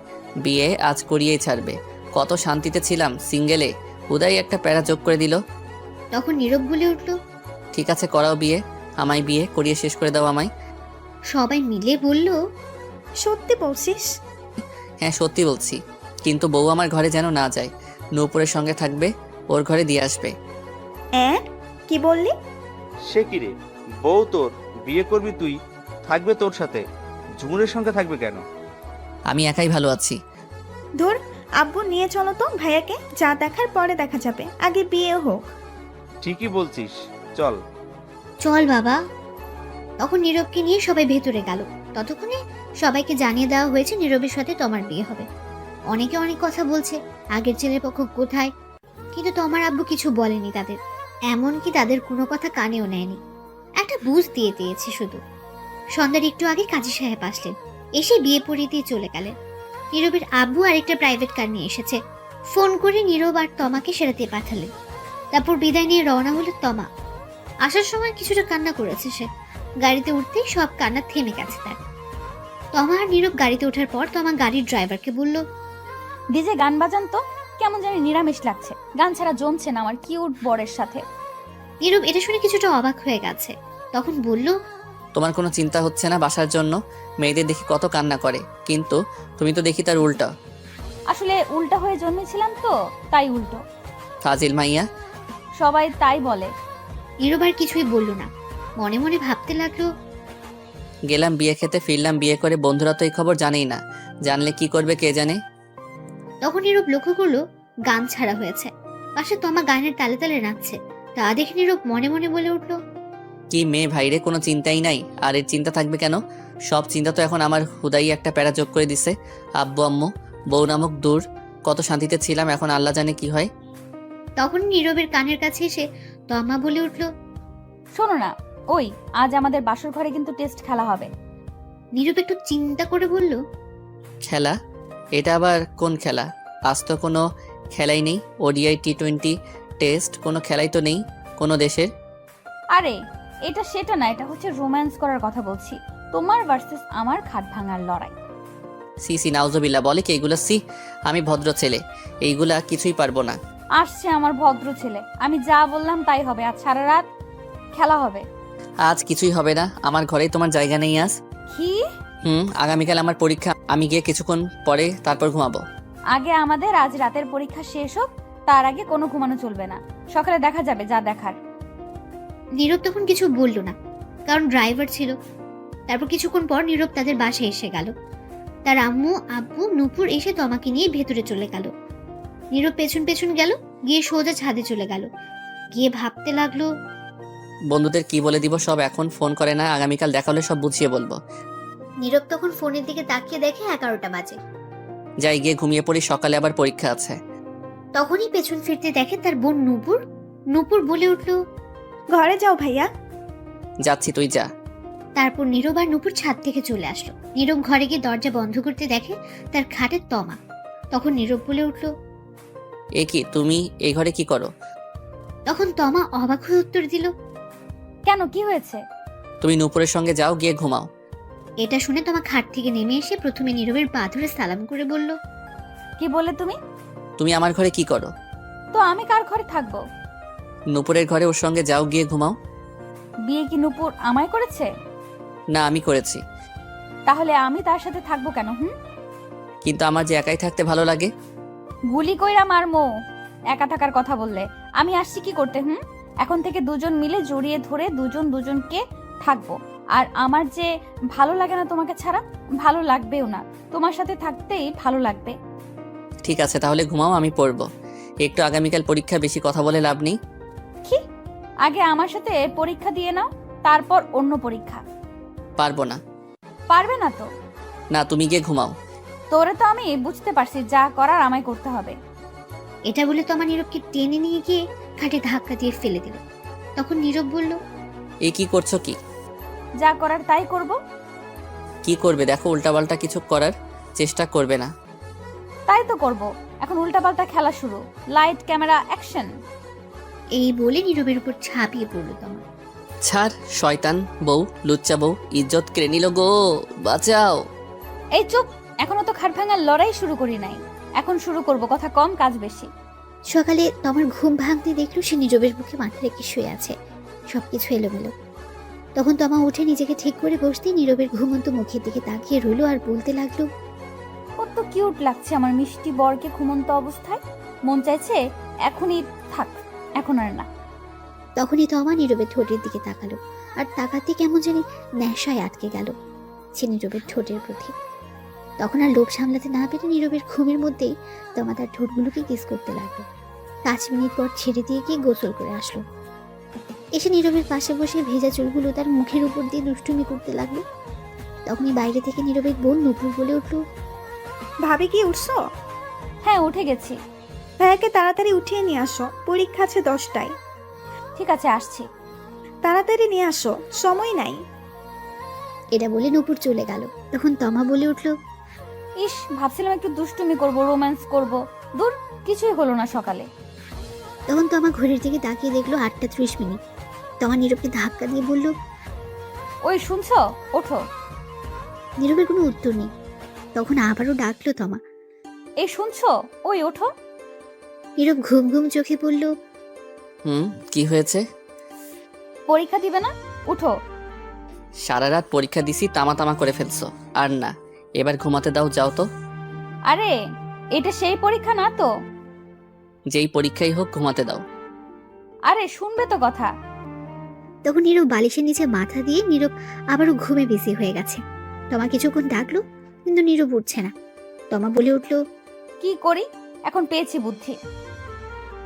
বিয়ে আজ করিয়েই ছাড়বে। কত শান্তিতে ছিলাম সিঙ্গেলে, উদয় একটা প্যারা যোগ করে দিল। তখন নীরব বলে উঠল, ঠিক আছে করাও বিয়ে, আমায় বিয়ে করিয়ে শেষ করে দাও আমায়। সবাই মিলে বলল, সত্যি বলছিস? হ্যাঁ সত্যি বলছি, কিন্তু বউ আমার ঘরে যেন না যায়। নূপুরের সঙ্গে থাকবে, ওর ঘরে দিয়ে আসবে। কি বললি? সে কি রে, বউ তোর, বিয়ে করবি তুই, থাকবে তোর সাথে, ঝুমুরের সঙ্গে থাকবে কেন? আমি একাই ভালো আছি। ধুর, আব্বু নিয়ে চলো তো ভাইয়াকে, যা দেখার পরে দেখা যাবে, আগে বিয়ে হোক। ঠিকই বলছিস, চল। চল বাবা। তখন নীরবকে নিয়ে সবাই ভেতরে গেল। ততক্ষণে সবাইকে জানিয়ে দেওয়া হয়েছে নীরবের সাথে তোমার বিয়ে হবে। অনেকে অনেক কথা বলছে, আগের ছেলের পক্ষ কোথায়, কিন্তু তোমার আব্বু কিছু বলেনি তাদের, এমনকি তাদের কোনো কথা কানেও নেয়নি। একটা বুঝ দিয়ে দিয়েছে শুধু। সন্ধ্যার একটু আগে কাজী সাহেব আসলেন, এসে বিয়ে পড়িয়ে দিয়ে চলে গেলেন। নীরবের আব্বু আরেকটা প্রাইভেট কার নিয়ে এসেছে, ফোন করে নীরব আর তমাকে সেরাতে পাঠালেন। তারপর বিদায় নিয়ে রওনা হলো তমা। আসার সময় কিছুটা কান্না করেছে সে। গাড়িতে উঠতেই সব কান্না থেমে গেছে তার। তমা আর নীরব গাড়িতে ওঠার পর তমা গাড়ির ড্রাইভারকে বলল, ডিজে গান বাজান তো, কেমন জানি নিরামিষ লাগছে, গান ছাড়া জমছে না আমার কিউট বরের সাথে। নীরব এটা শুনে কিছুটা অবাক হয়ে গেছে। তখন বলল, তোমার কোনো চিন্তা হচ্ছে না বাসার জন্য? মেয়েদের দেখি কত কান্না করে, কিন্তু তুমি তো দেখি তার উল্টা। আসলে উল্টা হয়ে জন্মেছিলাম তো, তাই উল্টো। ফাজিল মাইয়া। সবাই তাই বলে। নীরব আর কিছুই বলল না, মনে মনে ভাবতে লাগলো, গেলাম বিয়ে খেতে, ফিরলাম বিয়ে করে, বন্ধুরা তো এই খবর জানেই না, জানলে কি করবে কে জানে। তখন নীরব লক্ষ্য করলো গান ছাড়া হয়েছে, পাশে তমা গানের তালে তালে নাচছে। তা দেখে নীরব মনে মনে বলে উঠল, কি মেয়ে ভাইরে, কোনো চিন্তাই নাই। আর এর চিন্তা থাকবে কেন? সব চিন্তা তো এখন আমার হুদাই একটা প্যারা যোগ করে দিছে। আব্বু আম্মু বউ নামক দূর, কত শান্তিতে ছিলাম, এখন আল্লাহ জানে কি হয়। তখন নীরবের কানের কাছে এসে তমা বলে উঠল। শোনো না, ওই আজ আমাদের বাসর ঘরে কিন্তু টেস্ট খেলা হবে। নীরব একটু চিন্তা করে বলল, খেলা? এটা আবার কোন খেলা? আজ তো কোনো খেলাই নেই। ওডিআই T20 টেস্ট কোনো খেলাই তো নেই কোনো দেশের। আরে এটা সেটা না, এটা হচ্ছে রোম্যান্স করার কথা বলছি। তোমার ভার্সেস আমার খাট ভাঙার লড়াই। সি নাউজুবিল্লাহ, বলে কি এগুলো? সি, আমি ভদ্র ছেলে, এইগুলা কিছুই পারবো না। আসছে আমার ভদ্র ছেলে, আমি যা বললাম তাই হবে। আজ সারা রাত খেলা হবে। আজ কিছুই হবে না, আমার ঘরেই তোমার জায়গা নেই আজ। কি? আগামীকাল আমার পরীক্ষা, আমি গিয়ে কিছুক্ষণ পরে তারপর ঘুমাবো। আগে আমাদের আজ রাতের পরীক্ষা শেষ হোক, তার আগে কোনো ঘুমানো চলবে না। সকালে দেখা যাবে যা দেখার। নীরব তখন কিছু বলল না, কারণ ড্রাইভার ছিল। তারপর কিছুক্ষণ পর নীরব তাদের বাসায় এসে গেল। তার আম্মু আব্বু নূপুর এসে তমাকে নিয়ে ভেতরে চলে গেল। নীরব পেছন পেছন গেল, গিয়ে সোজা ছাদে চলে গেল। গিয়ে ভাবতে লাগলো, বন্ধুদের কি বলে দিব সব, এখন ফোন করে না, আগামীকাল দেখা হলে সব বুঝিয়ে বলবো। নীরব তখন ফোনের দিকে তাকিয়ে দেখে 11টা বাজে। যাই গিয়ে ঘুমিয়ে পড়ি, সকালে আবার পরীক্ষা আছে। তখনই পেছন ফিরতে দেখে তার বোন নূপুর। নূপুর বলে উঠল, ঘরে যাও ভাইয়া। যাচ্ছি, তুই যা। তারপর নীরব আর নূপুর ছাদ থেকে চলে আসলো। নীরব ঘরে গিয়ে দরজা বন্ধ করতে দেখে তার খাটে তমা। তখন নীরব বলে উঠল। এ কি, তুমি এই ঘরে কি করো? তখন তমা অবাক হয়ে উত্তর দিল, কেন, কি হয়েছে? তুমি নূপুরের সঙ্গে যাও, গিয়ে ঘুমাও। এটা শুনে তমা খাট থেকে নেমে এসে প্রথমে নীরবের পা ধরে সালাম করে বলল, কি বললে তুমি? তুমি আমার ঘরে কি করো? তো আমি কার ঘরে থাকবো? নূপুরের ঘরে ওর সঙ্গে যাও, গিয়ে ঘুমাও। বিয়ে কি নূপুর আমায় করেছে? না, আমি করেছি। তাহলে আমি তার সাথে থাকবো কেন? কিন্তু আমার যে একাই থাকতে ভালো লাগে। গুলি কইরা মারমো একা থাকার কথা বললে। আমি আসছি কি করতে? এখন থেকে দুজন মিলে জড়িয়ে ধরে দুজন দুজনকে থাকবো। আর আমার যে ভালো লাগে না তোমাকে ছাড়া, ভালো লাগবেও না। তোমার সাথে থাকতেই ভালো লাগবে। ঠিক আছে, তাহলে ঘুমাও, আমি পড়বো একটু। আগামীকাল পরীক্ষা, বেশি কথা বলে লাভ নেই। কি? আগে আমার সাথে পরীক্ষা দিয়ে নাও, তারপর অন্য পরীক্ষা। পারবো না। পারবে না তো? না, তুমি গিয়ে ঘুমাও। তোরে তো আমি বুঝতে পারছি, যা করার আমায় করতে হবে। এটা বলে তমা নীরবকে টেনে নিয়ে গিয়ে খাটে ধাক্কা দিয়ে ফেলে দিল। তখন নীরব বলল, এই কি করছো? কি যা করার তাই করব। কি করবে? দেখো, উল্টাপাল্টা কিছু করার চেষ্টা করবে না। তাই তো করব। এখন উল্টাপাল্টা খেলা শুরু। Light camera action. এই বলে নীরবের উপর ঝাঁপিয়ে পড়ল তমা। ছাড়, শয়তান বউ, লুচ্চা বউ, ইজ্জত কেড়ে নিল গো, বাঁচাও। এই চুপ, এখনো তো খাট ভাঙার লড়াই শুরু করি নাই। এখন শুরু করব, কথা কম কাজ বেশি। সকালে তমার ঘুম ভাঙতে দেখলো সে নীরবের বুকে মাথা রেখে শুয়ে আছে, সবকিছু এলোমেলো। তখন তমা উঠে নিজেকে ঠিক করে বসতে নীরবের ঘুমন্ত মুখের দিকে তাকিয়ে রইল আর বলতে লাগলো, কত কিউট লাগছে আমার মিষ্টি বরকে ঘুমন্ত অবস্থায়। মন চাইছে এখনই থাক, এখন আর না। তখনই তমা নীরবের ঠোঁটের দিকে তাকালো, আর তাকাতে কেমন জানি নেশায় আটকে গেল সে নীরবের ঠোঁটের প্রতি। তখন আর লোভ সামলাতে না পেরে নীরবের ঘুমের মধ্যেই তমা তার ঠোঁটগুলোকে কিস করতে লাগলো। 5 মিনিট পর ছেড়ে দিয়ে গিয়ে গোসল করে আসলো। এসে নীরবের পাশে বসে ভেজা চুলগুলো তার মুখের উপর দিয়ে দুষ্টুমি করতে লাগলো। তখনই বাইরে থেকে নীরবের বোন নূপুর বলে উঠল, ভাবি কি উঠছো? হ্যাঁ, উঠে গেছি। ভাইয়াকে তাড়াতাড়ি উঠিয়ে নিয়ে আসো, পরীক্ষা আছে 10টায়। ঠিক আছে, আসছি। তাড়াতাড়ি নিয়ে আসো, সময় নাই। এটা বলে নূপুর চলে গেল। তখন তমা বলে উঠল, ইস, ভাবছিলাম একটু দুষ্টুমি করব, রোম্যান্স করব। দূর, কিছুই হলো না সকালে। তখন তমা ঘড়ির দিকে তাকিয়ে দেখলো 8:30। তমা নীরবকে ধাক্কা দিয়ে বলল, ওই শুনছো, ওঠো। নীরবের কোনো উত্তর নেই। তখন আবারও ডাকলো তমা। এই শুনছো, ওই ওঠো। নীরব ঘুম ঘুম চোখে বলল, কি হয়েছে? পরীক্ষা দিবে না? উঠো। সারা রাত পরীক্ষা দিছি, তামা তামা করে ফেলছো। আর না, এবার ঘুমাতে দাও, যাও তো। আরে এটা সেই পরীক্ষা না তো। যেই পরীক্ষাই হোক, ঘুমাতে দাও। আরে শুনবে তো কথা। তখন নীরব বালিশের নিচে মাথা দিয়ে নীরব আবারও ঘুমে বেশি হয়ে গেছে। তমা কিছুক্ষণ ডাকলো, কিন্তু নীরব উঠছে না। তমা বলে উঠল, কি করি, এখন পেয়েছি বুদ্ধি।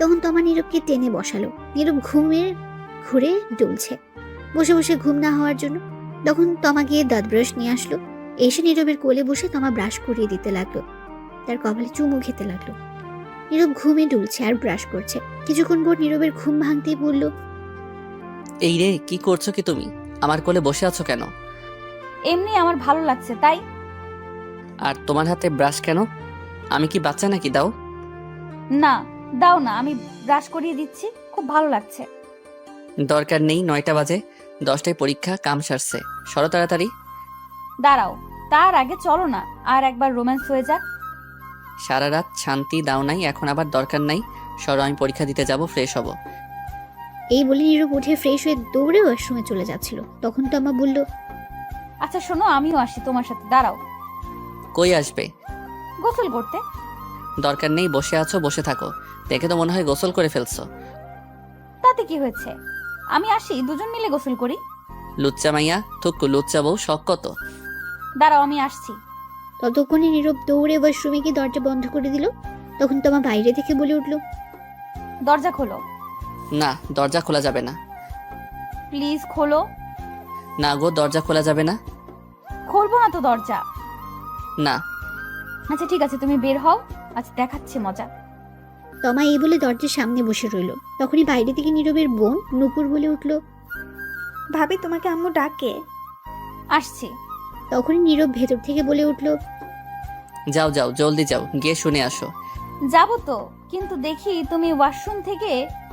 তখন তমা নীরবকে টেনে বসালো। নীরব ঘুমে ঘুরে ডুলছে। বসে বসে ঘুম না হওয়ার জন্য। তখন তমা গিয়ে দাঁত ব্রাশ নিয়ে আসলো। এসে নীরবের কোলে বসে তমা ব্রাশ করিয়ে দিতে লাগলো, তার কপালে চুমু খেতে লাগলো। নীরব ঘুমে ডুলছে আর ব্রাশ করছে। কিছুক্ষণ পর নীরবের ঘুম ভাঙতেই বলল, এই রে, কি করছো কি তুমি? আমার কোলে বসে আছো কেন? এমনি আমার ভালো লাগছে তাই। আর তোমার হাতে ব্রাশ কেন? আমি কি বাচ্চা নাকি? দাও। না, দাও না, আমি ব্রাশ করিয়ে দিচ্ছি, খুব ভালো লাগছে। দরকার নেই, 9টা বাজে, 10টায় পরীক্ষা, কাম সারছে, সরো তাড়াতাড়ি। দাঁড়াও, তার আগে চলো না আর একবার রোম্যান্স হয়ে যাক। সারা রাত শান্তি দাও নাই, এখন আবার দরকার নাই। সরো, আমি পরীক্ষা দিতে যাব, ফ্রেশ হব। এই বলে নীরব উঠে ফ্রেশ হয়ে দৌড়ে ওয়াশরুমে চলে যাচ্ছিল। তখন তমা বলল, আচ্ছা শোনো, আমিও আসি তোমার সাথে, দাঁড়াও। কই আসবে? গোসল করতে। দরকার নেই, বসে আছো, বসে থাকো। দেখে তো মনে হয় গোসল করে ফেলছো। তাতে কি হয়েছে, আমি আসি, দুজন মিলে গোসল করি। লুচ্চা মাইয়া, থুক্কু লুচ্চা বউ, শখ কত? দাঁড়াও, আমি আসছি। ততক্ষণে নীরব দৌড়ে ওয়াশরুমে গিয়ে দরজা বন্ধ করে দিল। তখন তমা বাইরে থেকে বলে উঠল, দরজা খোলো, না, দরজা খোলা যাবে না। প্লিজ খোলো। না গো, দরজা খোলা যাবে না। খুলবো না তো দরজা। না। আচ্ছা ঠিক আছে, তুমি বের হও, আচ্ছা দেখাচ্ছি মজা। তমা এই বলে দরজার সামনে বসে রইল। তখনই বাইরে থেকে নীরবের বোন নূপুর বলে উঠল, ভাবি তোমাকে আম্মু ডাকে। আসছি। তখনই নীরব ভেতর থেকে বলে উঠল, যাও যাও, জলদি যাও, গিয়ে শুনে আসো। যাবো তো, কিন্তু দেখি তুমি ওয়াশরুম থেকে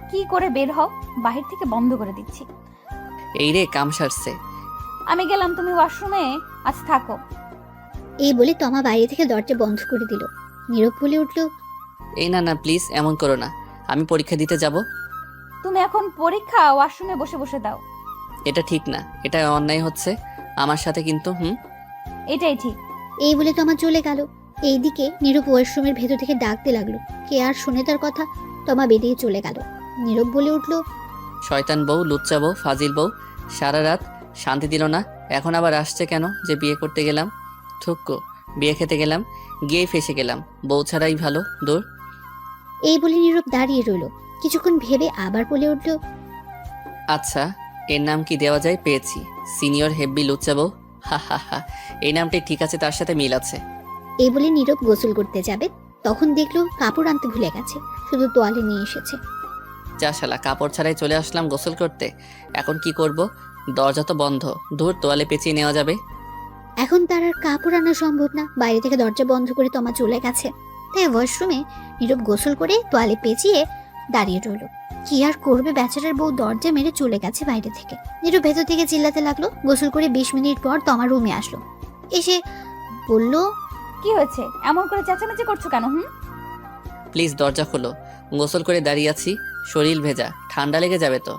কি করে বের হও, বাহির থেকে বন্ধ করে দিচ্ছি। এই রে, কাম সারছে। আমি গেলাম, তুমি ওয়াশরুমে আজ থাকো। এই বলে তমা বাইরে থেকে দরজা বন্ধ করে দিল। নীরব বলে উঠল, এই না না, প্লিজ এমন করো না, আমি পরীক্ষা দিতে যাব। তুমি এখন পরীক্ষা ওয়াশরুমে বসে বসে দাও। এটা ঠিক না, এটা অন্যায় হচ্ছে আমার সাথে কিন্তু। এটাই ঠিক। এই বলে তমা চলে গেল। এইদিকে নীরব ওয়াশরুমের ভেতর থেকে ডাকতে লাগলো। কে আর শুনে তার কথা? তমা বেরিয়ে চলে গেল। নীরব বলে উঠল, শয়তান বউ, লুচ্চা বউ, ফাজিল বউ, সারা রাত শান্তি দিল না, এখন আবার আসছে কেন? যে বিয়ে করতে গেলাম, থুক্কো, বিয়ে খেতে গেলাম, গিয়েই ফেসে গেলাম, বউ ছাড়াই ভালো, দূর। এই বলে নীরব দাঁড়িয়ে রইল। কিছুক্ষণ ভেবে আবার বলে উঠল, আচ্ছা, এর নাম কি দেওয়া যায়? পেয়েছি, সিনিয়র হেব্বি লুচ্চা বউ। হা হা হা, এই নামটাই ঠিক আছে, তার সাথে মিল আছে। এই বলে নীরব গোসল করতে যাবে। তখন দেখলো কাপড় আনতে ভুলে গেছে, শুধু তোয়ালে নিয়ে এসেছে। যা শালা, কাপড় ছাড়াই চলে আসলাম গোসল করতে, এখন কি করব? দরজা তো বন্ধ, দূর, তোয়ালে পেঁচিয়ে নেওয়া যাবে। এখন তার আর কাপড় আনা সম্ভব না। বাইরে থেকে দরজা বন্ধ করে তমা চলে গেছে। তাই ওয়াশরুমে নীরব গোসল করে তোয়ালে পেঁচিয়ে দাঁড়িয়ে রইল। কি আর করবে, বেচারার বউ দরজা মেরে চলে গেছে বাইরে থেকে। নীরব ভেতর থেকে চিল্লাতে লাগলো। গোসল করে 20 মিনিট পর তমা রুমে আসলো। এসে বলল, কি হয়েছে, এমন করে চেঁচামেচি করছো কেন? প্লিজ দরজা খোলো, গোসল করে দাঁড়িয়ে আছি, শরীর ভেজা, ঠান্ডা লেগে যাবে তো।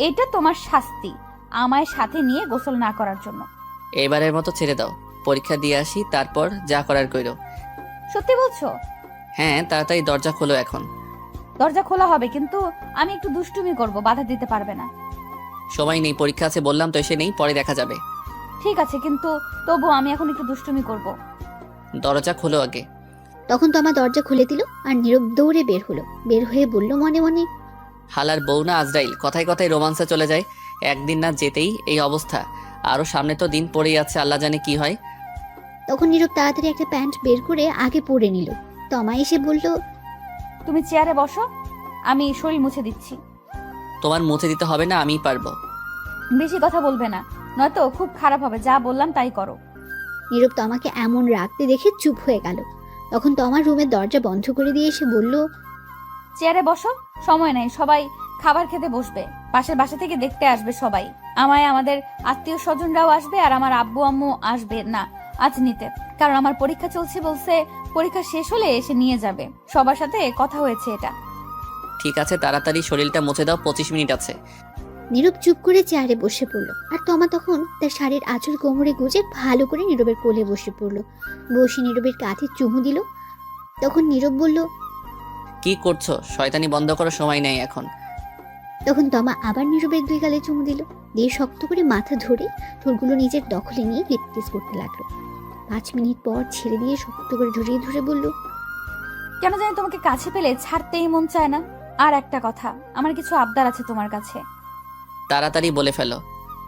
এটা তোমার শাস্তি, আমায় সাথে নিয়ে গোসল না করার জন্য। এবারের মতো ছেড়ে দাও, পরীক্ষা দিয়ে আসি, তারপর যা করার কইরো। সত্যি বলছো? হ্যাঁ, তাড়াতাড়ি দরজা খোলো এখন। দরজা খোলা হবে, কিন্তু আমি একটু দুষ্টুমি করব, বাধা দিতে পারবে না। সময় নেই, পরীক্ষা আছে বললাম তো, এসে নেই, পরে দেখা যাবে। ঠিক আছে, কিন্তু তবু আমি এখন একটু দুষ্টুমি করব। দরজা খোলো আগে। তখন তমা দরজা খুলে দিল আর নীরব দৌড়ে বের হলো। বের হয়ে বলল মনে মনে, হালার বউ না আজরাইল, কথায় কথায় রোমান্সে চলে যায়, একদিন না যেতেই এই অবস্থা। আরো সামনে তো দিন পড়েই আছে, আল্লাহ জানে কি হয়। তখন নীরব তাড়াতাড়ি একটা প্যান্ট বের করে আগে পরে নিল। তমা এসে বলল, তুমি চেয়ারে বসো, আমি শরীর মুছে দিচ্ছি। তোমার মুছে দিতে হবে না, আমিই পারবো। বেশি কথা বলবে না, নয়তো খুব খারাপ হবে, যা বললাম তাই করো। নীরব তমাকে এমন রাখতে দেখে চুপ হয়ে গেল। তখন তমা রুমের দরজা বন্ধ করে দিয়ে এসে বলল, চেয়ারে বসো, সময় নেই, সবাই খাবার খেতে বসবে, পাশের বাসা থেকে দেখতে আসবে সবাই আমায়, আমাদের আত্মীয় স্বজনরাও আসবে, আর আমার আব্বু আম্মু আসবে না আজ নিতে, কারণ আমার পরীক্ষা চলছে, বলছে পরীক্ষা শেষ হলে এসে নিয়ে যাবে। সবার সাথে কথা হয়েছে এটা। ঠিক আছে, তাড়াতাড়ি শরীরটা মুছে দাও, 25 মিনিট আছে। নীরব চুপ করে চেয়ারে বসে পড়ল। আর তমা তখন তার শাড়ির আঁচল কোমরে গুজে ভালো করে নীরবের কোলে বসে পড়ল। বসে নীরবের কাঁধে চুমু দিল। তখন নীরব বলল, কি করছো? শয়তানি বন্ধ করো, সময় নেই এখন। তখন তমা আবার নীরবের 2 গালে চুমু দিল। দিয়ে শক্ত করে মাথা ধরে ঠোঁটগুলো নিজের দখলে নিয়ে লিপ কিস করতে লাগলো। 5 মিনিট পর ছেড়ে দিয়ে শক্ত করে জড়িয়ে ধরে বলল, কেন জানি তোমাকে কাছে পেলে ছাড়তেই মন চায় না। আর একটা কথা, আমার কিছু আবদার আছে তোমার কাছে। তাড়াতাড়ি বলে ফেলো।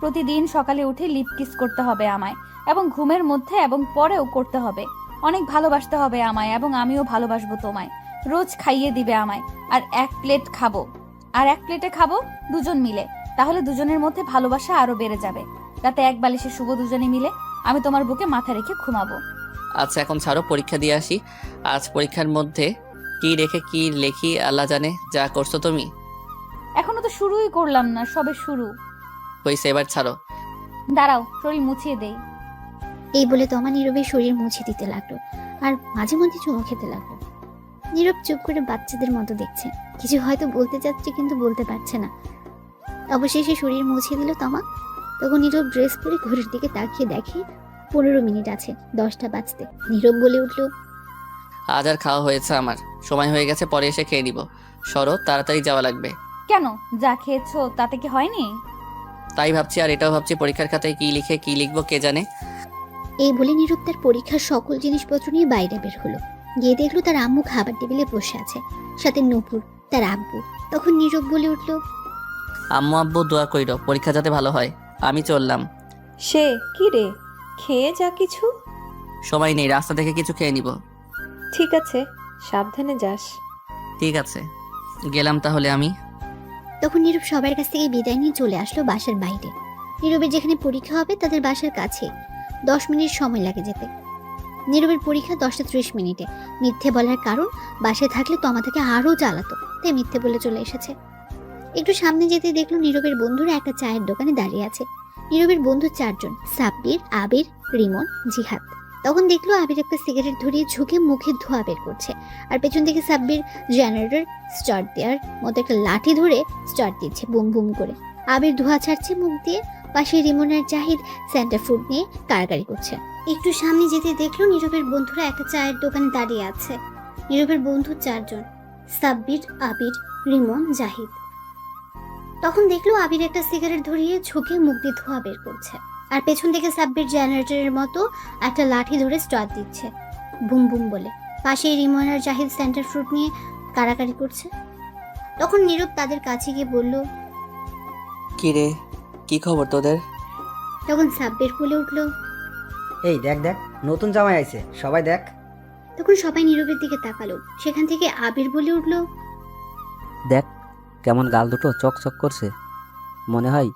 প্রতিদিন সকালে উঠে লিপ কিস করতে হবে আমায়, এবং ঘুমের মধ্যে এবং পরেও করতে হবে। অনেক ভালোবাসতে হবে আমায়, এবং আমিও ভালোবাসবো তোমায়। রোজ খাইয়ে দিবে আমায়, আর এক প্লেটে খাবো দুজন মিলে। তাহলে দুজনের মধ্যে ভালোবাসা আরো বেড়ে যাবে। রাতে এক বালিশে শুভ দুজনে মিলে। আমি তোমার বুকে মাথা রেখে ঘুমাবো। আচ্ছা এখন ছাড়ো, পরীক্ষা দিয়ে আসি। আজ পরীক্ষার মধ্যে কি রেখে কি লেখি আল্লাহ জানে। যা করছো তুমি। এখনো তো শুরুই করলাম না, সবে শুরু। হইছে, এবার ছাড়ো। দাঁড়াও, শরীর মুছিয়ে দেই। এই বলে তমা নীরবের শরীর মুছে দিতে লাগলো আর মাঝে মধ্যে চুমো খেতে লাগলো। নীরব চুপ করে বাচ্চাদের মতো দেখছে, কিছু হয়তো বলতে চাচ্ছে কিন্তু বলতে পারছে না। অবশেষে শরীর মুছে দিল তমা। তখন নীরব ড্রেস পরে ঘড়ির দিকে তাকিয়ে দেখে 15 মিনিট আছে 10টা বাজতে। নীরব বলে উঠল, আজ আর খাওয়া হয়েছে আমার, সময় হয়ে গেছে, পরে এসে খেয়ে নিব। সরো, তাড়াতাড়ি যাওয়া লাগবে। কেন, যা খেয়েছো তাতে কি হয়নি? তাই ভাবছি, আর এটাও ভাবছি পরীক্ষার খাতায় কি লিখে কি লিখবো কে জানে। এই বলে নীরব তার পরীক্ষার সকল জিনিসপত্র নিয়ে বাইরে বের হলো। গিয়ে দেখলো তার আম্মু খাবার টেবিলে বসে আছে, সাথে নূপুর তার আব্বু। তখন নীরব বলে উঠল, আম্মু আব্বু দোয়া কইরো পরীক্ষা যাতে ভালো হয়। আমি চললাম। সে কি রে, খেয়ে যা কিছু। সময় নেই, রাস্তা থেকে কিছু খেয়ে নিব। ঠিক আছে, সাবধানে যাস। ঠিক আছে, গেলাম তাহলে আমি। তখন নীরব সবার কাছ থেকে বিদায় নিয়ে চলে আসলো বাসার বাইরে। নীরবের যেখানে পরীক্ষা হবে তাদের বাসার কাছে 10 মিনিট সময় লাগে যেতে। নীরবের পরীক্ষা 10:30 মিনিটে। মিথ্যে বলার কারণ, বাসায় থাকলে তমা তাকে আরও জ্বালাতো, তাই মিথ্যে বলে চলে এসেছে। একটু সামনে যেতে দেখলো নীরবের বন্ধুরা একটা চায়ের দোকানে দাঁড়িয়ে আছে। নীরবের বন্ধু 4 জন, সাব্বির, আবির, রিমন, জিহাদ। তখন দেখলো আবির একটা সিগারেট ধরিয়ে ঝুঁকে মুখে ধোঁয়া বের করছে, আর পেছন থেকে সাব্বির জেনারেটর স্টার্ট দেওয়ার মতো একটা লাঠি ধরে স্টার্ট দিচ্ছে বুম বুম করে। আবির ধোঁয়া ছাড়ছে মুখ দিয়ে। পাশে রিমন আর জাহিদ সেন্টার ফুড নিয়ে কাড়াকাড়ি করছে। একটু সামনে যেতে দেখলো নীরবের বন্ধুরা একটা চায়ের দোকানে দাঁড়িয়ে আছে। নীরবের বন্ধু 4 জন, সাব্বির, আবির, রিমন, জাহিদ। তখন দেখলো আবির একটা সিগারেট ধরিয়ে ঝুঁকে মুখ দিয়ে ধোঁয়া বের করছে, আর পেছন থেকে সাব্বির জেনারেটরের মতো একটা লাঠি ধরে স্টার্ট দিচ্ছে বুম বুম বলে। পাশে রিমন আর জাহিদ সেন্টার ফ্রুট নিয়ে কাড়াকাড়ি করছে। তখন নীরব তাদের কাছে গিয়ে বলল, কি রে, কি খবর তোদের? তখন সাব্বির বলে উঠল, এই দেখ দেখ, নতুন জামাই আইছে, সবাই দেখ। তখন সবাই নীরবের দিকে তাকালো। সেখান থেকে আবির বলে উঠল, দেখ কেমন গাল দুটো চকচক করছে, মনে হয়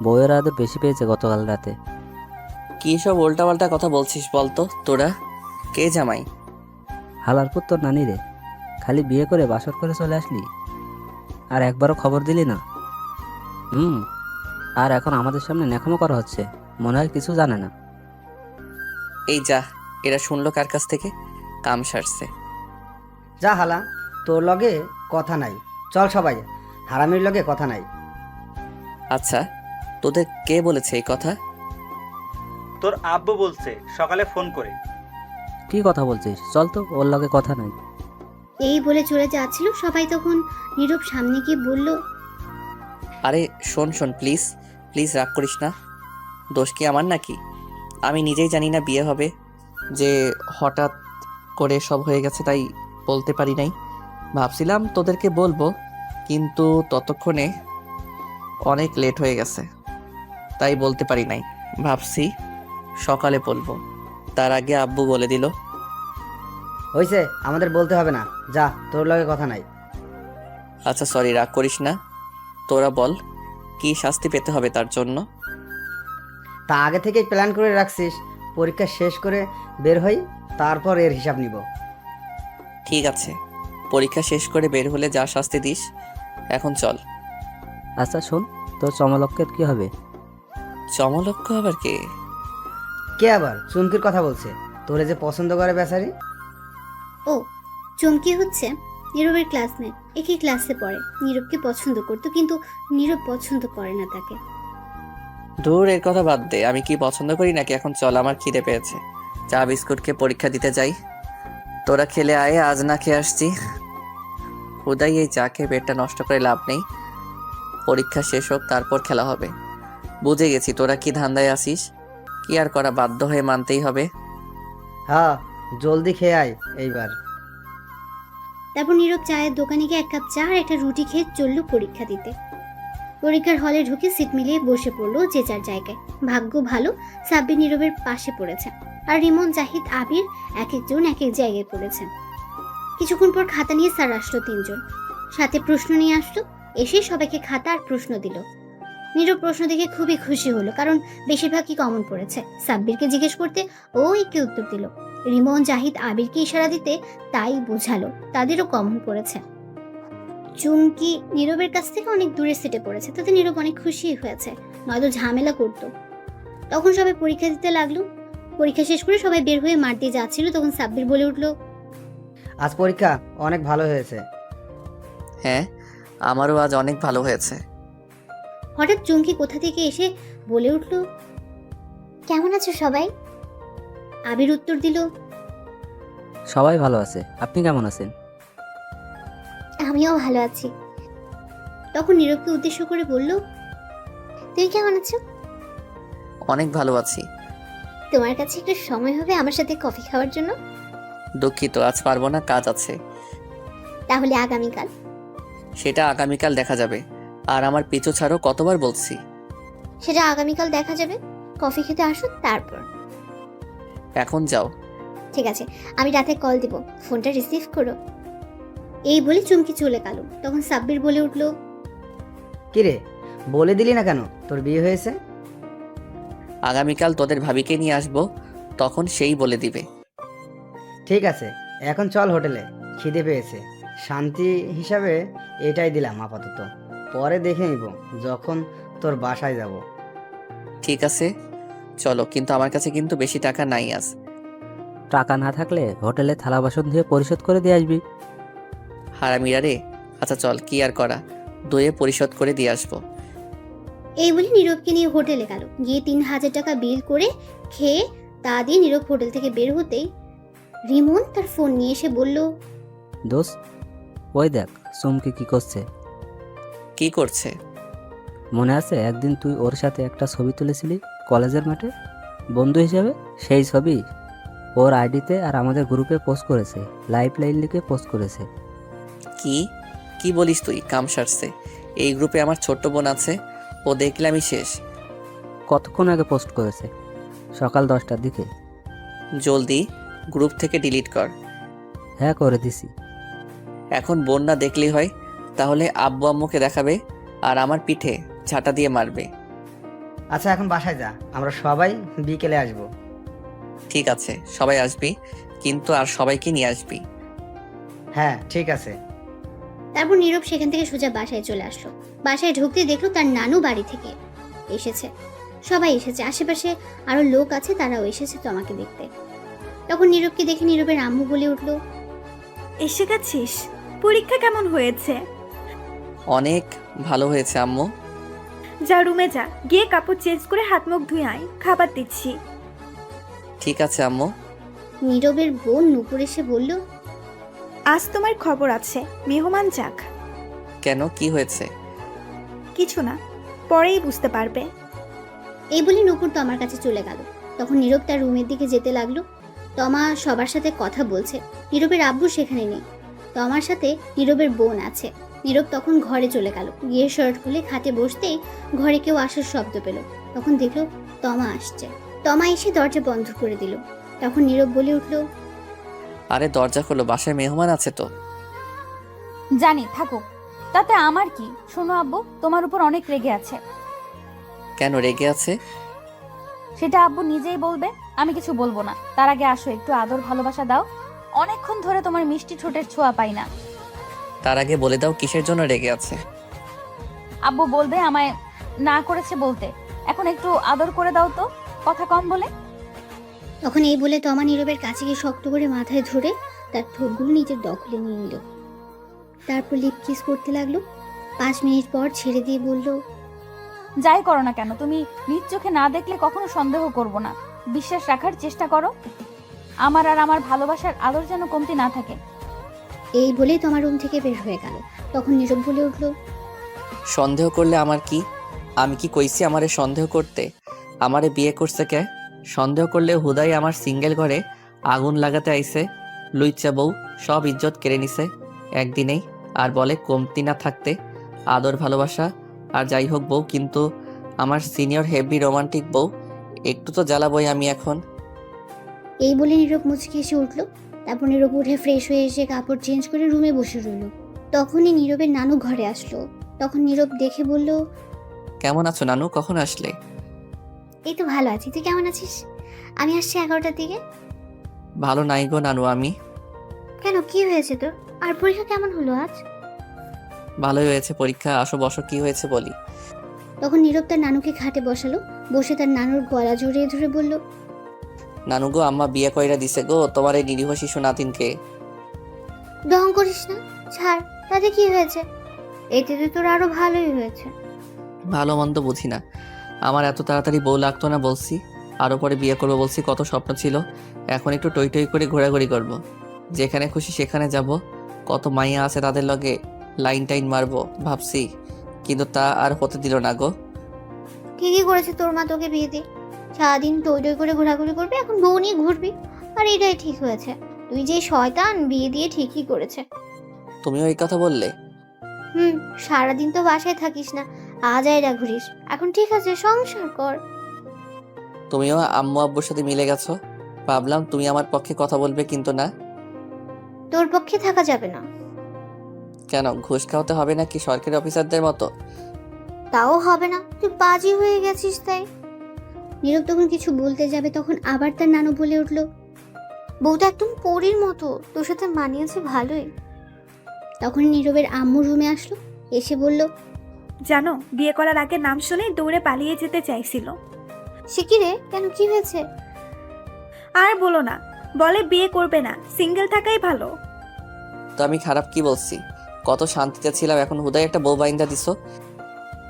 বউয়ের আদর বেশি পেয়েছে গতকাল রাতে। কি সব উল্টাপাল্টা কথা বলছিস বলতো তোরা? কে জামাই? হালারপুর তোর নানি রে, খালি বিয়ে করে বাসর করে চলে আসলি, আর একবারও খবর দিলি না। আর এখন আমাদের সামনে ন্যাকামো করা হচ্ছে, মনে হয় কিছু জানে না। এই যা, এরা শুনলো কার কাছ থেকে? কাম সারছে। যা হালা, তোর লগে কথা নাই, চল সবাই, হারামির লগে কথা নাই। আচ্ছা, তোদের কে বলেছে এই কথা? তোর আব্বু বলছে সকালে ফোন করে। কি কথা বলছিস? চল তো, ওর লগে কথা নাই। এই বলে চলে যাচ্ছিল। সবাই তখন নীরব সামনে গিয়ে বলল, আরে শোন শোন, প্লিজ প্লিজ রাগ করিস না। দোষ কি আমার নাকি? আমি নিজেই জানি না বিয়ে হবে, যে হঠাৎ করে সব হয়ে গেছে তাই বলতে পারি নাই। ভাবছিলাম তোদেরকে বলবো, কিন্তু ততক্ষণে অনেক লেট হয়ে গেছে, তাই বলতে পারি নাই। ভাবছি সকালে বলবো, তার আগে আব্বু বলে দিল। হইছে, আমাদের বলতে হবে না, যা, তোর লগে কথা নাই। আচ্ছা সরি, রাগ করিস না। তোরা বল, কি শাস্তি পেতে হবে তার জন্য? তা আগে থেকে প্ল্যান করে রাখছিস, পরীক্ষা শেষ করে বের হই, তারপর এর হিসাব নিব। ঠিক আছে, পরীক্ষা শেষ করে বের হলে যা শাস্তি দিস। এখন চল। আচ্ছা শোন, তোর চমলক্কের কি হবে? চমলক্ষ আবার কে? কে আবার? চুমকির কথা বলছে, তোরে যে পছন্দ করে বেচারি। ও, চমকি হচ্ছে নীরবের ক্লাসমেট, একই ক্লাসে পড়ে। নীরবকে পছন্দ করতো, কিন্তু নীরব পছন্দ করে না তাকে। দূর, এর কথা বাদ দে। আমি কি পছন্দ করি নাকি? এখন চল, আমার খিদে পেয়েছে। চা বিস্কুট খেয়ে পরীক্ষা দিতে যাই। তোরা খেলে আয়, আজ না খেয়ে আসছি। হুদাই এই চা খেয়ে পেটটা নষ্ট করে লাভ নেই। পরীক্ষা শেষ হোক, তারপর খেলা হবে। বুঝে গেছি তোরা কি ধান্দায় আসিস। কি আর করা, বাধ্য হয়ে মানতেই হবে। হ্যাঁ, জলদি খেয়ে আয় এইবার। তারপর নীরব চায়ের দোকানে গিয়ে 1 কাপ চা আর একটা রুটি খেয়ে চলল পরীক্ষা দিতে। পরীক্ষার হলে ঢুকে সিট মিলিয়ে বসে পড়লো যে যার জায়গায়। ভাগ্য ভালো, সাব্বির নীরবের পাশে পড়েছে, আর রিমন, জাহিদ, আবির এক একজন এক এক জায়গায় পড়েছেন। কিছুক্ষণ পর খাতা নিয়ে স্যার আসলো 3 জন, সাথে প্রশ্ন নিয়ে আসলো। এসে সবাইকে খাতা আর প্রশ্ন দিল। নীরব প্রশ্ন দেখে খুবই খুশি হলো, কারণ বেশিরভাগই কমন পড়েছে। সাব্বিরকে জিজ্ঞেস করতে ও একে উত্তর দিল। রিমন, জাহিদ আবিরকে ইশারা দিতে তাই বোঝালো তাদেরও কমন পড়েছে। চুমকি নীরবের কাছ থেকে অনেক দূরে সিটে পড়েছে, তাতে নীরব অনেক খুশি হয়েছে, নয়তো ঝামেলা করতো। তখন সবাই পরীক্ষা দিতে লাগলো। পরীক্ষা শেষ করে সবাই বের হয়ে মাঠ দিয়ে যাচ্ছিল, তখন সাব্বির বলে উঠলো, আজ পরীক্ষা অনেক ভালো হয়েছে। হ্যাঁ, আমারও আজ অনেক ভালো হয়েছে। হঠাৎ চুমকি কোথা থেকে এসে বলে উঠলো, কেমন আছো সবাই? আবির উত্তর দিল, সবাই ভালো আছে, আপনি কেমন আছেন? আমিও ভালো আছি। তখন নীরবকে উদ্দেশ্য করে বলল, তুমি কেমন আছো? অনেক ভালো আছি। তোমার কাছে একটু সময় হবে আমার সাথে কফি খাওয়ার জন্য? দুঃখিত, আজ পারবো না, কাজ আছে। তাহলে আগামীকাল? সেটা আগামীকাল দেখা যাবে। আর আমার পিছু ছাড়ো, কতবার বলছি। সেটা আগামীকাল দেখা যাবে, কফি খেতে আসো তারপর। এখন যাও। ঠিক আছে, আমি রাতে কল দিব, ফোনটা রিসিভ করো। এই বলে চুমকি চলে গেল। তখন সাব্বির বলে উঠলো, কিরে, বলে দিলি না কেন তোর বিয়ে হয়েছে? আগামীকাল তোদের ভাবিকে নিয়ে আসবো, তখন সেই বলে দিবে। ঠিক আছে, এখন চল হোটেলে, খিদে পেয়েছে। শান্তি হিসাবে এটাই দিলাম আপাতত, পরে দেখে নিব যখন তোর বাসায় যাব। ঠিক আছে চলো, কিন্তু আমার কাছে কিন্তু বেশি টাকা নাই আজ। টাকা না থাকলে হোটেলে থালা বাসন ধুয়ে পরিশোধ করে দিয়ে আসবি। হারামিরা রে। আচ্ছা চল, কি আর করা, ধুয়ে পরিশোধ করে দিয়ে আসবো। এই বলে নীরবকে নিয়ে হোটেলে গেল। গিয়ে 3000 টাকা বিল করে খেয়ে তা দিয়ে নীরব হোটেল থেকে বের হতেই রিমন তার ফোন নিয়ে এসে বলল, দোস্ত, ওই দেখ চুমকি কি করছে। কি করছে? মনে আছে একদিন তুই ওর সাথে একটা ছবি তুলেছিলি কলেজের মাঠে বন্ধু হিসেবে? সেই ছবি ওর আইডিতে আর আমাদের গ্রুপে পোস্ট করেছে, লাইভ লাইন লিখে পোস্ট করেছে। কি কি বলিস তুই? কাম সারছে। এই গ্রুপে আমার ছোট্ট বোন আছে, ও দেখলে আমি শেষ। কতক্ষণ আগে পোস্ট করেছে? সকাল 10টার দিকে। জলদি গ্রুপ থেকে ডিলিট কর। হ্যাঁ, করে দিছি। এখন বোন না দেখলেই হয়, তাহলে আব্বু আম্মুকে দেখাবে আর আমার পিঠে ঝাঁটা দিয়ে মারবে। আচ্ছা এখন বাসায় যা, আমরা সবাই বিকেলে আসব। ঠিক আছে, সবাই আসবি, কিন্তু আর সবাইকে নিয়ে আসবি। হ্যাঁ ঠিক আছে। তারপর নীরব সেখান থেকে সোজা বাসায় চলে আসলো। বাসায় ঢুকতে দেখলো তার নানু বাড়ি থেকে এসেছে। সবাই এসেছে, আশেপাশে আরো লোক আছে, তারাও এসেছে তো আমাকে দেখতে। তখন নীরবকে দেখে নীরবের আম্মু বলে উঠলো, এসে গেছিস? পরীক্ষা কেমন হয়েছে? অনেক ভালো হয়েছে আম্মু। যা রুমে যা, গিয়ে কাপড় চেঞ্জ করে হাত মুখ ধুয়ে আয়, খাবার দিচ্ছি। ঠিক আছে আম্মু। নীরবের বোন নুপুর এসে বলল, আজ তোমার খবর আছে, মেহমান যাক। কেন, কি হয়েছে? কিছু না, পরেই বুঝতে পারবে। এই বলে নুপুর তো আমার কাছে চলে গেল। তখন নীরব তার রুমের দিকে যেতে লাগলো। তমা সবার সাথে কথা বলছে, নীরবের আব্বু সেখানে নেই। তমার সাথে নীরবের বোন আছে। নীরব তখন ঘরে চলে গেল। গিয়ে শার্ট খুলে খাটে বসতেই ঘরে কেউ আসার শব্দ পেল। তখন দেখলো তমা আসছে। তমা এসে দরজা বন্ধ করে দিল। তখন নীরব বলে উঠলো, আরে দরজা খোলো, বাসায় মেহমান আছে তো। জানি, থাকুক, তাতে আমার কি। শোনো আব্বু, তোমার উপর অনেক রেগে আছে। কেন রেগে আছে? সেটা আব্বু নিজেই বলবে, আমি কিছু বলবো না। তার আগে আসো, একটু আদর ভালোবাসা দাও। অনেকক্ষণ ধরে তোমার মিষ্টি ঠোঁটের ছোঁয়া পাই না। তার আগে বলে দাও কিসের জন্য রেগে আছে। আব্বু বলবে আমায় না করেছে বলতে। এখন একটু আদর করে দাও তো, কথা কম বলে। তখন এই বলে তমা নীরবের কাছে গিয়ে শক্ত করে মাথায় ধরে তার ঠোঁটগুলো নিজের দখলে নিয়ে নিল। তারপর লিপ কিস করতে লাগলো। 5 মিনিট পর ছেড়ে দিয়ে বলল, যাই করো না কেন, তুমি নিজ চোখে না দেখলে কখনো সন্দেহ করব না। বিশ্বাস রাখার চেষ্টা করো। আমার আর আমার ভালোবাসার আদর যেন কমতি না থাকে। এই বলেই তোমার রুম থেকে বের হয়ে গেল। তখন নীরব বলে উঠল, সন্দেহ করলে আমার কি? আমি কি কইছি আমারে সন্দেহ করতে? আমারে বিয়ে করছে কে? সন্দেহ করলে হুদাই আমার সিঙ্গেল ঘরে আগুন লাগাতে আইছে। লুইচা বউ সব ইজ্জত কেড়ে নিছে একদিনেই, আর বলে কমতি না থাকতে। আদর ভালোবাসা আর যাই হোক বউ, কিন্তু আমার সিনিয়র হেভি রোমান্টিক বউ, একটু তো জ্বালাবই আমি এখন। এই বলে নীরব মুচকি এসে উঠল। তারপর নীরব উঠে ফ্রেশ হয়ে এসে কাপড় চেঞ্জ করে রুমে বসে রইল। তখনই নীরবের নানু ঘরে আসলো। তখন নীরব দেখে বলল, কেমন আছো নানু, কখন আসলে? এই তো ভালো আছি, তুই কেমন আছিস? আমি আসছি 11টার দিকে। ভালো নাই গো নানু আমি। কেন, কি হয়েছে তোর? আর পরীক্ষা কেমন হলো আজ? ভালোই হয়েছে পরীক্ষা, আসো বসো, কি হয়েছে বলি। তখন নীরব তার নানুকে খাটে বসালো, বসে তার নানুর গলা জড়িয়ে ধরে বলল, নানু গো, আম্মা বিয়ে কইরা দিছে গো তোমার এই নিরীহ শিশু নাতিনকে। ডং করিস না, ছাড়, তাতে কি হয়েছে? এতে তো তোর আরো ভালোই হয়েছে। ভালো মন্দ বুঝি না, আমার এত তাড়াতাড়ি বউ লাগতো না বলছি, আরও পরে বিয়ে করবো বলছি, কত স্বপ্ন ছিল। এখন একটু টই টই করে ঘোরাঘুরি করব, যেখানে খুশি সেখানে যাব, কত মাইয়া আছে তাদের লগে লাইন টাইন মারবো ভাবছি, কিন্তু তা আর হতে দিল না গো। ঠিকই করেছে তোর মা তোকে বিয়ে দিয়ে। সারাদিন টই টই করে ঘোরাঘুরি করবি, এখন বউ নিয়ে ঘুরবি। আর এটাই ঠিক হয়েছে, তুই যে শয়তান, বিয়ে দিয়ে ঠিকই করেছে। তুমিও এই কথা বললে? সারাদিন তো বাসায় থাকিস না, আজাইরা ঘুরিস। এখন ঠিক আছে, সংসার কর। তুমিও আম্মু আব্বুর সাথে মিলে গেছো, ভাবলাম তুমি আমার পক্ষে কথা বলবে, কিন্তু না। তোর পক্ষে থাকা যাবে না। কেন, ঘুষ খাওয়াতে হবে নাকি সরকারি অফিসারদের মতো? তাও হবে না, তুই বাজি হয়ে গেছিস তাই। নীরব তখন কিছু বলতে যাবে, তখন আবার তার নানু বলে উঠল, বউটা একদম পরীর মতো, তোর সাথে মানিয়েছে ভালোই। তখন নীরবের আম্মু রুমে আসলো, এসে বলল, জানো, বিয়ে করার আগে নাম শুনে দৌড়ে পালিয়ে যেতে চাইছিল। সে কি রে, কেন, কি হয়েছে? আর বলো না, বলে বিয়ে করবে না, সিঙ্গেল থাকাই ভালো। তো আমি খারাপ কি বলছি? কত শান্তিতে ছিলাম, এখন হুদাই একটা বউ বাইন্দা দিছো।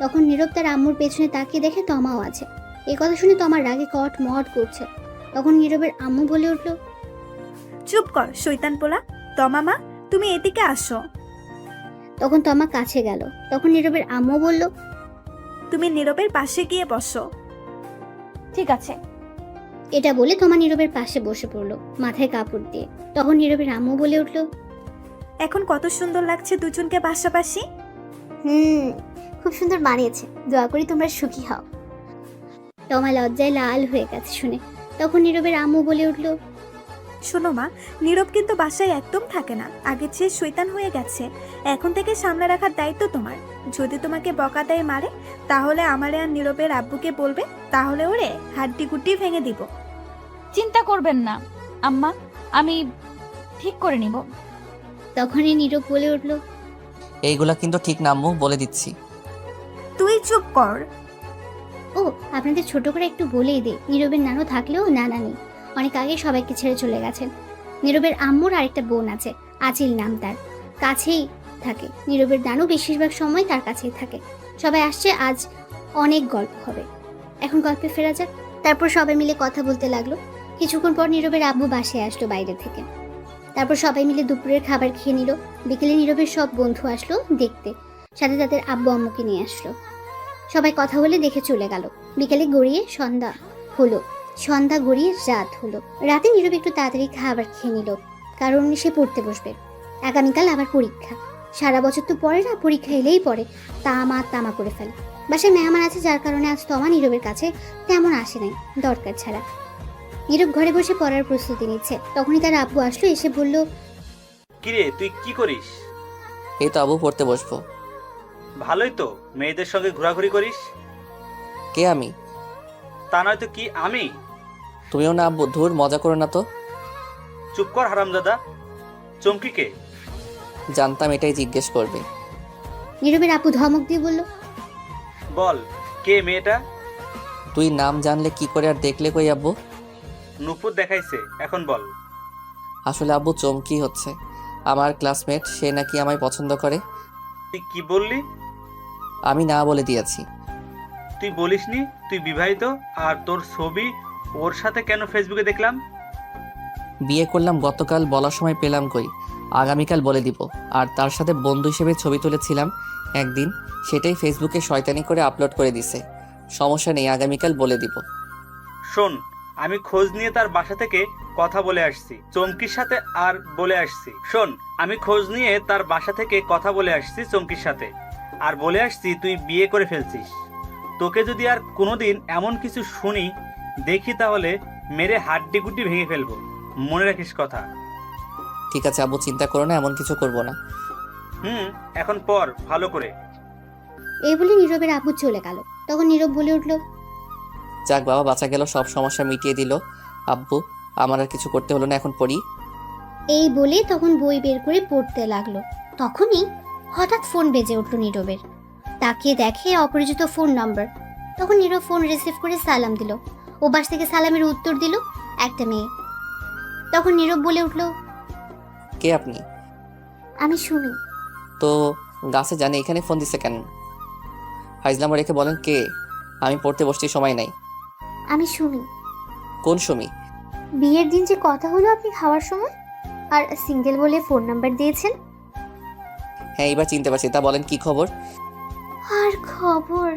তখন নীরব তার আম্মুর পেছনে তাকিয়ে দেখে তমাও আছে। এই কথা শুনে তমার রাগে কট মট করছে। তখন নীরবের আম্মু বলে উঠল, চুপ কর শয়তান পোলা, তমামা তুমি এদিকে আসো। তখন তমা কাছে গেল। তখন নীরবের আম্মু বলল, তুমি নীরবের পাশে গিয়ে বসো। ঠিক আছে। এটা বলে তমা নীরবের পাশে বসে পড়লো, মাথায় কাপড় দিয়ে। তখন নীরবের আম্মু বলে উঠল, এখন কত সুন্দর লাগছে দুজনকে পাশাপাশি। খুব সুন্দর মানিয়েছে, দোয়া করি তোমরা সুখী হও। তমা লজ্জায় লাল হয়ে গেছে শুনে। তখন নীরবের আম্মু বলে উঠল, শোনো মা, নীরব কিন্তু বাসায় একদম থাকে না, আগের চেয়ে শয়তান হয়ে গেছে। এখন থেকে সামনে রাখার দায়িত্ব তোমার। যদি তোমাকে বকা দেয় মারে, তাহলে আমারে আর নীরবের আব্বুকে বলবে, তাহলে ওরে হাড্ডি গুড্ডি ভেঙে দিব। চিন্তা করবেন না আম্মা, আমি ঠিক করে নিব। তখনই নীরব বলে উঠল, এইগুলা কিন্তু ঠিক না আম্মু, বলে দিচ্ছি। তুই চুপ কর। ও আপনাদের ছোট করে একটু বলেই দে, নীরবের নানু থাকলেও নানা নেই, অনেক আগে সবাইকে ছেড়ে চলে গেছেন। নীরবের আম্মুর আরেকটা বোন আছে, আচিল নাম তার, কাছেই থাকে। নীরবের নানু বেশিরভাগ সময় তার কাছেই থাকে। সবাই আসছে, আজ অনেক গল্প হবে। এখন গল্পে ফেরা যাক। তারপর সবাই মিলে কথা বলতে লাগলো। কিছুক্ষণ পর নীরবের আব্বু বাসায় আসলো বাইরে থেকে। তারপর সবাই মিলে দুপুরের খাবার খেয়ে নিল। বিকেলে নীরবের সব বন্ধু আসলো দেখতে, সাথে তাদের আব্বু আম্মুকে নিয়ে আসলো। সবাই কথা বলে দেখে চলে গেল। বিকেলে গড়িয়ে সন্ধ্যা হলো, সন্ধ্যা গড়িয়ে রাত হলো। রাতে নীরব একটু তাড়াতাড়ি খাবার খেয়ে নিল, কারণ সে পড়তে বসবে। আগামীকাল আবার পরীক্ষা। সারা বছর তো পড়ে না, পরীক্ষা এলেই পড়ে তামা করে ফেলে। বাসায় মেহমান আছে, যার কারণে আজ তমা নীরবের কাছে তেমন আসে নাই, দরকার ছাড়া। নীরব ঘরে বসে পড়ার প্রস্তুতি নিচ্ছে। তখনই তার আব্বু আসলো, এসে বলল, কিরে তুই কি করিস? এই তো আব্বু, পড়তে বসবো। ভালোই তো, মেয়েদের সঙ্গে ঘোরাঘুরি করিস। কে আমি? তা নয় তো কি আমি? তুমিও না আব্বু, ধুর মজা করো না তো। চুপ কর হারামজাদা। চমকিকে? জানতাম এটাই জিজ্ঞেস করবে। নীরবের আব্বু ধমক দিয়ে বলল, বল, কে মেয়েটা? তুই নাম জানলে কি করে আর দেখলে কই আব্বু? নুপুর দেখাইছে, এখন বল। আসলে আব্বু চমকি হচ্ছে, আমার ক্লাসমেট, সে নাকি আমায় পছন্দ করে। তুই কি বললি? আমি না বলে দিয়েছি। তুই বলিসনি তুই বিবাহিত, আর তোর ছবি ওর সাথে কেন ফেসবুকে দেখলাম? বিয়ে করলাম গতকাল, বলার সময় পেলাম কই, আগামীকাল বলে দিব। আর তার সাথে বন্ধু হিসেবে ছবি তুলেছিলাম একদিন, সেটাই ফেসবুকে শয়তানি করে আপলোড করে দিছে। সমস্যা নেই, আগামীকাল বলে দিব। শোন, আমি খোঁজ নিয়ে তার বাসা থেকে কথা বলে আসছি চমকির সাথে, আর বলে আসছি, শোন, আমি খোঁজ নিয়ে তার বাসা থেকে কথা বলে আসছি চমকির সাথে, আর বলে আসছি তুই বিয়ে করে ফেলছিস। তোকে যদি আর কোনোদিন এমন কিছু শুনি দেখি তাহলে মেরে হাড্ডি গুড্ডি ভেঙে ফেলবো, মনে রাখিস কথা। ঠিক আছে আব্বু, চিন্তা করো না, এমন কিছু করব না। এখন পর ভালো করে। এই বলে নীরবের আব্বু চলে গেল। তখন নীরব বলে উঠল, যাক বাবা, বাঁচা গেল, সব সমস্যা মিটিয়ে দিল আব্বু। আমার আর কিছু করতে হলো না, এখন পড়ি। এই বলে তখন বই বের করে পড়তে লাগলো। তখনই হঠাৎ ফোন বেজে উঠল নীরবের। তাকিয়ে দেখে অপরিচিত ফোন নাম্বার। তখন নীরব ফোন রিসিভ করে সালাম দিল। ও পাশ থেকে সালামের উত্তর দিল একটা মেয়ে। তখন নীরব বলে উঠল, কে আপনি? আমি সুমি। তো গাছে জানে এখানে ফোন দিছে কেন? ফাইজলামা রেখে বলেন কে? আমি পড়তে বসতে সময় নাই। আমি সুমি। কোন সুমি? বিয়ের দিন যে কথা হলো আপনি খাওয়ার সময়, আর সিঙ্গেল বলে ফোন নাম্বার দিয়েছেন। হ্যাঁ, এবার চিনতে পারছি। তা বলেন কি খবর? আর খবর,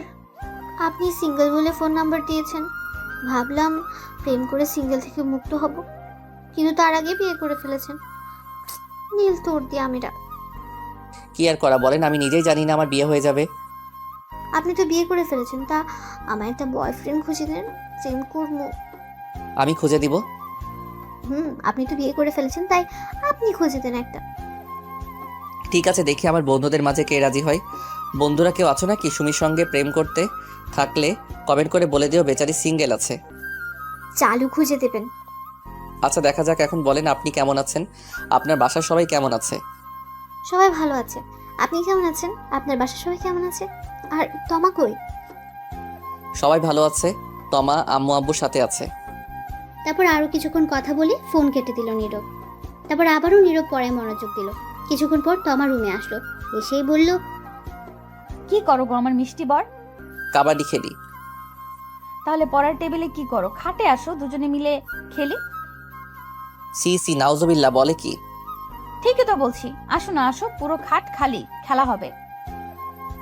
আপনি সিঙ্গেল বলে ফোন নাম্বার দিয়েছেন। ভাবলাম প্রেম করে সিঙ্গেল থেকে মুক্ত হব, কিন্তু তার আগে বিয়ে করে ফেলেছেন। নীল তোর দিয়ে আমিরা। কি আর করা বলেন, আমি নিজেই জানি না আমার বিয়ে হয়ে যাবে। আপনি তো বিয়ে করে ফেলেছেন, তা আমার একটা বয়ফ্রেন্ড খুঁজে দেন, প্রেম করবো। আমি খুঁজে দিব। আপনি তো বিয়ে করে ফেলেছেন, তাই আপনি খুঁজে দেন একটা। ঠিক আছে, দেখি আমার বন্ধুদের মাঝে কে রাজি হয়। বন্ধুরা কেউ আছো নাকি সুমির সঙ্গে প্রেম করতে? থাকলে কমেন্ট করে বলে দিও বেচারি সিঙ্গেল আছে। চালু খুঁজে দেবেন। আচ্ছা দেখা যাক, এখন বলেন আপনি কেমন আছেন? আপনার বাসার সবাই কেমন আছে? সবাই ভালো আছে। আপনি কেমন আছেন? আপনার বাসার সবাই কেমন আছে? আর তমা কই? সবাই ভালো আছে। তমা আম্মু আব্বুর সাথে আছে। তারপর আরো কিছুক্ষণ কথা বলে ফোন কেটে দিল নীরব। তারপর আবারও নীরব পড়ায় মনোযোগ দিল। কিছুক্ষণ পর তমা রুমে আসলো। এসেই বলল, কি করো গো আমার মিষ্টি বর? কাবাডি খেলি। তাহলে পড়ার টেবিলে কি করো? খাটে আসো, দুজনে মিলে খেলি। সি সি নাউজুবিল্লাহ, বলে কি? ঠিকই তো বলছি, আসো না আসো, পুরো খাট খালি, খেলা হবে।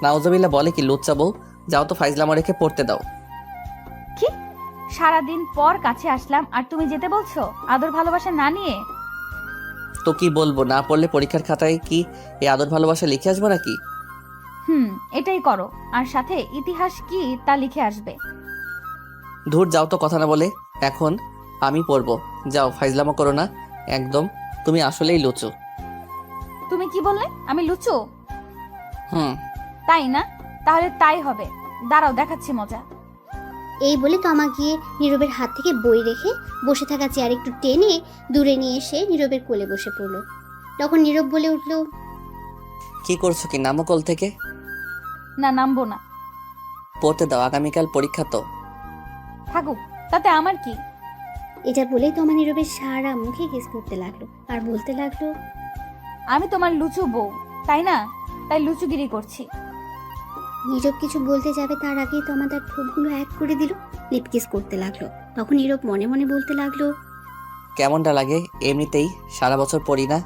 নাউজুবিল্লাহ বলে কি? লুচ্চা বউ, যাও তো ফাইজলামা রেখে পড়তে দাও। কি সারাদিন পর কাছে আসলাম আর তুমি যেতে বলছো আদর ভালোবাসা না নিয়ে? তো কি বলবো, না পড়লে পরীক্ষার খাতায় কি এই আদর ভালোবাসা লিখে আসবো নাকি? এটাই করো, আর সাথে ইতিহাস কি তা লিখে আসবে। ধুর, যাও তো কথা না বলে। এখন আমি পড়বো, যাও ফাইজলামা করো না একদম। তুমি আসলেই লুচু। তুমি কি বললে? আমি লুচু? হুম। তাই না? তাহলে তাই হবে, দাঁড়াও দেখাচ্ছি মজা। এই বলে তমা গিয়ে নীরবের হাত থেকে বই রেখে বসে থাকা চেয়ার একটু টেনে দূরে নিয়ে এসে নীরবের কোলে বসে পড়ল। তখন নীরব বলে উঠল, কি করছো কি? নামো কোল থেকে। না, নামবো না। পড়তে দাও, আগামীকাল পরীক্ষা তো। থাকুক, তাতে আমার কি? এটা বলেই তমা নীরবের সারা মুখে কিস করতে লাগলো আর বলতে লাগলো, আমি তোমার লুচু বউ, তাই না? তাই লুচুগিরি করছি। নীরব কিছু বলতে যাবে তার আগেই তমা তার ঠোঁটগুলো এক করে দিল, লিপকিস করতে লাগলো। তখন নীরব মনে মনে বলতে লাগলো, কেমনটা লাগে? এমনিতেই সারা বছর পড়ি না,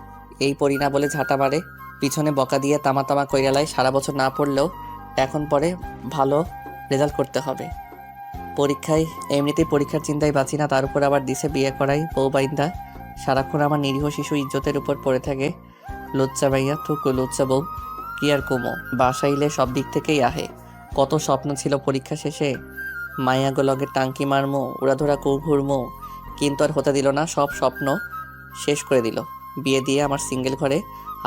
এই পড়ি না বলে ঝাঁটা মারে, পিছনে বকা দিয়ে তামা তামা কইরালায়। সারা বছর না পড়লেও এখন পরে ভালো রেজাল্ট করতে হবে পরীক্ষায়। এমনিতেই পরীক্ষার চিন্তায় বাঁচি না, তার উপর আবার দিছে বিয়ে করাই বউ বাইন্দা। সারাক্ষণ আমার নিরীহ শিশু ইজ্জতের উপর পড়ে থাকে। লুচ্চা ভাইয়া, থুকু লুচ্চা বউ। কি আর কমো, বাসাইলে সব দিক থেকেই আহে। কত স্বপ্ন ছিল পরীক্ষা শেষে, মায়াগো লগে টাঙ্কি মারমো, উড়াধরা কু ঘুরমো, কিন্তু আর হতে দিল না। সব স্বপ্ন শেষ করে দিল। বিয়ে দিয়ে আমার সিঙ্গেল ঘরে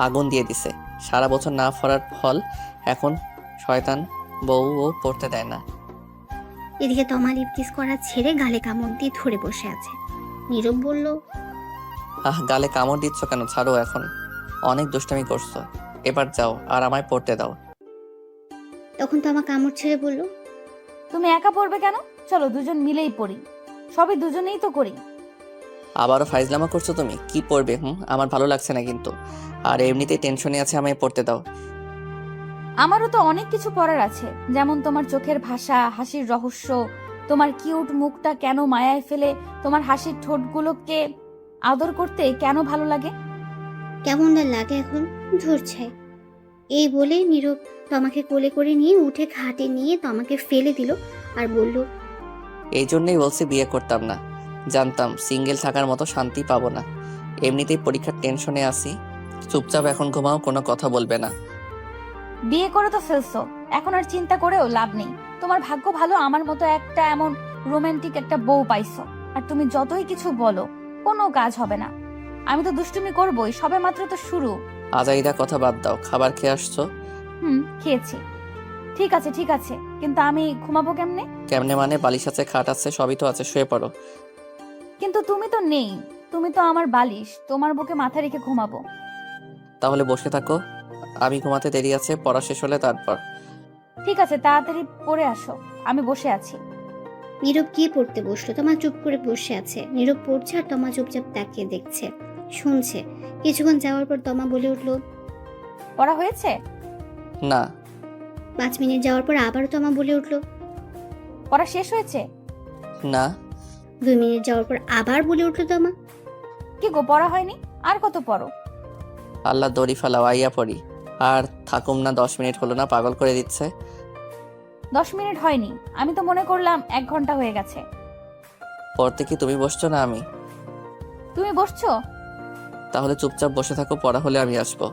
আগুন দিয়ে দিছে। সারা বছর না পড়ার ফল এখন শয়তান বউ ও পড়তে দেয় না। এদিকে তমা লিপকিস করা ছেড়ে গালে কামড় দিয়ে ধরে বসে আছে। নীরব বলল, গালে কামড় দিচ্ছ কেন? ছাড়ো এখন, অনেক দুষ্টামি করছো। এবার যাও আর আমায় পড়তে দাও। তখন তমা কামড় ছেড়ে বলল, তুমি একা পড়বে কেন? চলো দুজন মিলেই পড়ি, সবই দুজনেই তো করি। আবারও ফাইজলামা করছো তুমি? কি পড়বে? আমার ভালো লাগছে না কিন্তু। আর এমনিতেই টেনশনে আছে, আমায় পড়তে দাও। আমারও তো অনেক কিছু পড়ার আছে, যেমন তোমার চোখের ভাষা, হাসির রহস্য, তোমার কিউট মুখটা কেন মায়ায় ফেলে, তোমার হাসির ঠোঁটগুলোকে আদর করতে কেন ভালো লাগে। কেমন লাগে এখন ধরছে। এই বলে নীরব তমাকে কোলে করে নিয়ে উঠে ঘাটে নিয়ে তমাকে ফেলে দিল আর বলল, এই জন্যই বলছি বিয়ে করতাম না, জানতাম সিঙ্গেল থাকার মতো শান্তি পাবো না। এমনিতেই পরীক্ষার টেনশনে আসি। চুপচাপ এখন ঘুমাও, কোনো কথা বলবে না। বিয়ে করে তো ফেলছো, এখন আর চিন্তা করেও লাভ নেই। তোমার ভাগ্য ভালো আমার মতো একটা এমন রোমান্টিক একটা বউ পাইছো। আর তুমি যতই কিছু বলো কোনো কাজ হবে না। আমি তো দুষ্টুমি করবোই, সবে মাত্র তো শুরু। আজাইরা কথা বাদ দাও, খাবার খেয়ে আসছো? খেয়েছি। ঠিক আছে ঠিক আছে, কিন্তু আমি ঘুমাবো কেমনে? কেমনে মানে? বালিশ আছে, খাট আছে, সবই তো আছে, শুয়ে পড়ো। কিন্তু তুমি তো নেই, তুমি তো আমার বালিশ, তোমার বুকে মাথা রেখে ঘুমাবো। তাহলে বসে থাকো, আমি ঘুমাতে দেরি আছে, পড়া শেষ হলে তারপর। ঠিক আছে, তাড়াতাড়ি পড়ে আসো, আমি বসে আছি। নীরব গিয়ে পড়তে বসলো। তমা চুপ করে বসে আছে। নীরব পড়ছে আর তমা চুপচাপ তাকিয়ে দেখছে, শুনছে। কিছুক্ষণ যাওয়ার পর তমা বলে উঠলো, পড়া হয়েছে? না। 5 মিনিট যাওয়ার পর আবারও তমা বলে উঠলো, পড়া শেষ হয়েছে? না। 2 মিনিট যাওয়ার পর আবার বলে উঠলো তমা। কি গো, পড়া হয়নি? আর কত পড়ো? আল্লাহ দড়ি ফালাও, আইয়া পড়ি। আর থাকুম না, 10 মিনিট হলো না, পাগল করে দিচ্ছে। 10 মিনিট হয়নি, আমি তো মনে করলাম 1 ঘন্টা হয়ে গেছে। পড়তে কি তুমি বসছো না আমি? তুমি বসছো? তাহলে চুপচাপ বসে থাকো, পড়া হলে আমি আসবো।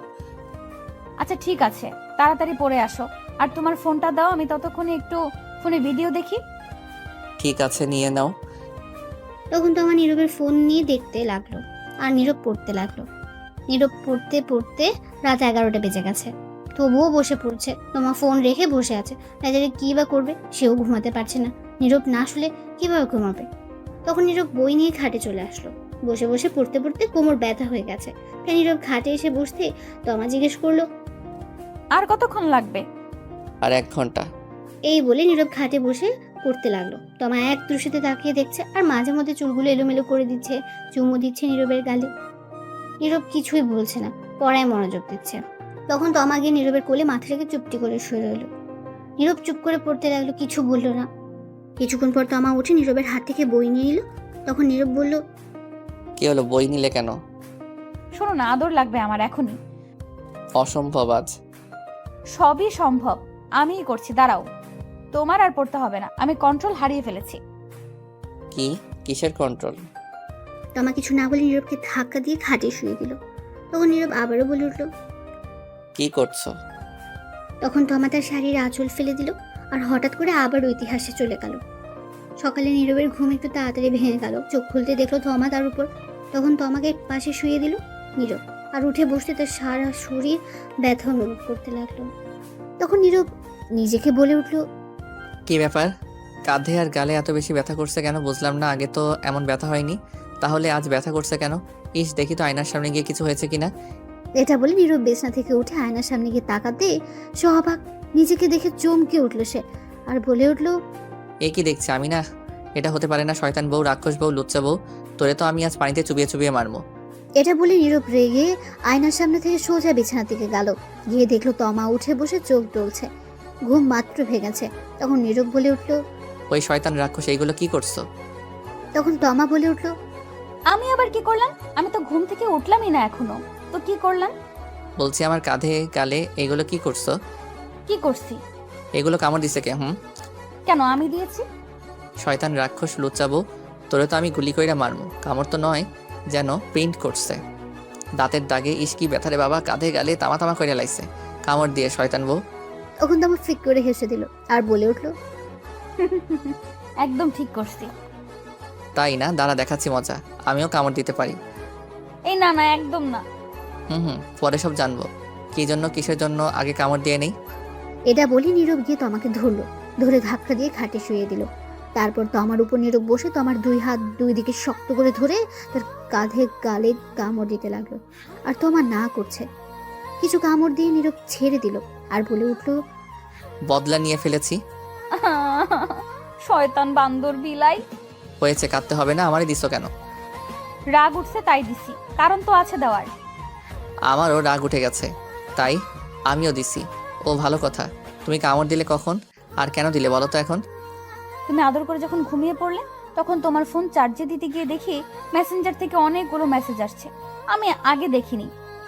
আচ্ছা ঠিক আছে, তাড়াতাড়ি পড়ে আসো। আর তোমার ফোনটা দাও, আমি ততক্ষণে একটু ফোনে ভিডিও দেখি। ঠিক আছে, নিয়ে নাও। তখন তমা নীরবের ফোন নিয়ে দেখতে লাগলো আর নীরব পড়তে লাগলো। নীরব পড়তে পড়তে রাত 11টা বেজে গেছে, তবুও বসে পড়ছে। তোমার ফোন রেখে বসে আছে। রাজারে কি বা করবে, সেও ঘুমাতে পারছে না। নীরব না শুলে কিভাবে ঘুমাবে? তখন নীরব বই নিয়ে খাটে চলে আসলো। বসে বসে পড়তে পড়তে কোমর ব্যথা হয়ে গেছে। তাই নীরব খাটে এসে বসতে তমা জিজ্ঞেস করলো, আর কতক্ষণ লাগবে? আর 1 ঘন্টা। এই বলে নীরব খাটে বসে পড়তে লাগলো। তমা এক দৃষ্টিতে তাকিয়ে দেখছে আর মাঝে মধ্যে চুলগুলো এলোমেলো করে দিচ্ছে, চুমু দিচ্ছে নীরবের গালে। নীরব কিছুই বলছে না, পড়ায় মনোযোগ দিচ্ছে। তখন তমা গিয়ে নীরবের কোলে মাথা রেখে চুপটি করে শুয়ে রইল। নীরব চুপ করে পড়তে লাগলো, কিছু বললো না। কিছুক্ষণ পর তমা উঠে নীরবের হাত থেকে বই নিয়ে এলো। তখন নীরব বলল, কি হলো, বই নিলে কেন? শোনো না, আদর লাগবে আমার এখনই। অসম্ভব আজ। সবই সম্ভব, আমিই করছি, দাঁড়াও। তোমার আর পড়তে হবে না, আমি কন্ট্রোল হারিয়ে ফেলেছি। কি? কিসের কন্ট্রোল? তমা কিছু না বলে নীরবকে ধাক্কা দিয়ে খাটে শুয়ে দিল। তখন নীরব আবারও বলে উঠল, কি করছো? তখন তমা তার শাড়ির আঁচল ফেলে দিল আর হঠাৎ করে আবার ইতিহাসে চলে গেল। সকালে নীরবের ঘুম একটু তাড়াতাড়ি ভেঙে গেল। চোখ খুলতে দেখলো তমা তার উপর। তখন তমাকে পাশে শুয়ে দিল নীরব, আর উঠে বসতে তার সারা শরীর ব্যথা অনুভব করতে লাগলো। তখন নীরব নিজেকে বলে উঠল, কি ব্যাপার, কাঁধে আর গালে এত বেশি ব্যথা করছে কেন? বুঝলাম না, আগে তো এমন ব্যথা হয়নি, তাহলে আজ ব্যথা করছে কেন? ইস, দেখি তো আয়নার সামনে গিয়ে কিছু হয়েছে কিনা। এটা বলে নীরব বিছানা থেকে উঠে আয়নার সামনে গিয়ে তাকাতে সহবাক নিজেকে দেখে চমকে উঠল সে, আর বলে উঠল, এ কি দেখছি আমি? না, এটা হতে পারে না। শয়তান বউ, রাক্ষস বউ, লুচ্চা বউ, তোরে তো আমি আজ পানিতে চুবিয়ে চুবিয়ে মারবো। এটা বলে নীরব রেগে আয়নার সামনে থেকে সোজা বিছানা থেকে গেল। গিয়ে দেখলো তমা উঠে বসে চোখ ডলছে, ঘুম মাত্র ভেঙেছে। তখন নীরব বলে উঠল, ওই শয়তান রাক্ষস, এইগুলো কি করছো? তখন তমা বলে উঠল, আমি আবার কি করলাম? আমি তো ঘুম থেকে উঠলামই না এখনো, তো কি করলাম? বলছি আমার কাঁধে গালে এগুলো কি করছো? কি করছি? এগুলো কামড় দিছে কে? কেন, আমি দিয়েছি? শয়তান রাক্ষস লুচ্চা বউ, তোরে তো আমি গুলি কইরা মারমু। কামড় তো নয়, যেন প্রিন্ট করছে দাঁতের দাগে। ইস কি ব্যথা রে বাবা, কাঁধে গালে তামা তামা কইরা লাইছে কামড় দিয়ে শয়তান বউ। তখন তমা ফিক করে হেসে দিল আর বলে উঠল, একদম ঠিক করছি। তাই না? দাঁড়া দেখাচ্ছি মজা, আমিও কামড় দিতে পারি। এই না না, একদম না। পরে সব জানবো, কি জন্য কিসের জন্য, আগে কামড় দিয়ে নেই। এটা বলে নীরব গিয়ে তমাকে ধরলো, ধরে ধাক্কা দিয়ে খাটে শুয়ে দিল। তারপর তমার উপর নীরব বসে তমার 2 হাত 2 দিকে শক্ত করে ধরে তার কাঁধে গালে কামড় দিতে লাগলো। আর তমা না করছে। কিছু কামড় দিয়ে নীরব ছেড়ে দিল আর বলে উঠল, বদলা নিয়ে ফেলেছি। শয়তান বান্দর বিলাই। হয়েছে, কাঁদতে হবে না। আমারই দিছো কেন? রাগ উঠছে তাই দিছি, কারণ তো আছে দেওয়ার। আমারও রাগ উঠে গেছে, তাই আমিও দিছি। ও ভালো কথা। তুমি কামড় দিলে কখন আর কেন দিলে বলো তো এখন? তুমি আদর করে যখন ঘুমিয়ে পড়লে, তখন তোমার ফোন চার্জে দিতে গিয়ে দেখি মেসেঞ্জার থেকে অনেকগুলো মেসেজ আসছে। আমি আগে দেখিনি,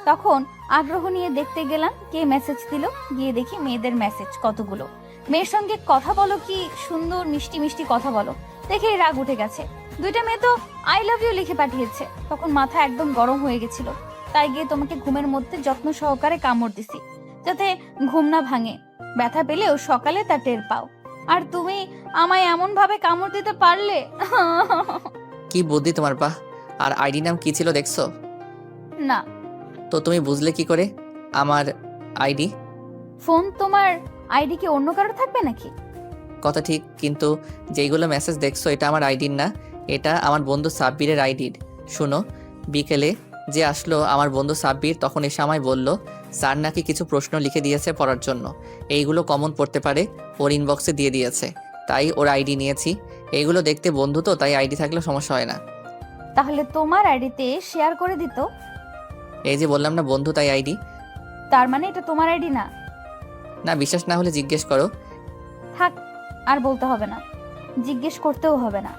তখন আগ্রহ নিয়ে দেখতে গেলাম কে মেসেজ দিল। গিয়ে দেখি মেয়েদের মেসেজ কতগুলো। মেয়ের সঙ্গে কথা বলো, কি সুন্দর মিষ্টি মিষ্টি কথা বলো, দেখে রাগ উঠে গেছে। 2টা মেয়ে তো আই লাভ ইউ লিখে পাঠিয়েছে। তখন মাথা একদম গরম হয়ে গেছিল, তাই গিয়ে তোমাকে ঘুমের মধ্যে যত্ন সহকারে কামড় দিছি। যাতে ঘুম না ভাঙে, ব্যথা পেলেও সকালে তা টের পাও। আর তুমি আমায় এমন ভাবে কামড় দিতে পারলে। কি বুদ্ধি তোমার বাহ। আর আইডি নাম কি ছিল দেখছো? না, তো তুমি বুঝলে কি করে আমার আইডি? ফোন তোমার আইডি কি অন্য কারো থাকবে নাকি? কথা ঠিক, কিন্তু যেইগুলো মেসেজ দেখছো এটা আমার আইডির না, এটা আমার বন্ধু সাব্বিরের আইডির। শুনো, বিকেলে যে আসলো আমার বন্ধু সাব্বির, তখন এসে আমায় বলল স্যার নাকি কিছু প্রশ্ন লিখে দিয়েছে পড়ার জন্য, এইগুলো কমন পড়তে পারে, ওর ইনবক্সে দিয়ে দিয়েছে, তাই ওর আইডি নিয়েছি। এইগুলো দেখতে বন্ধু তো, তাই আইডি থাকলে সমস্যা হয় না। তাহলে তোমার আইডিতে শেয়ার করে দিত। এই যে বললাম না বন্ধু, তাই আইডি। তার মানে এটা তোমার আইডি না? না, বিশ্বাস না হলে জিজ্ঞেস করো। থাক, আর বলতে হবে না, জিজ্ঞেস করতেও হবে না।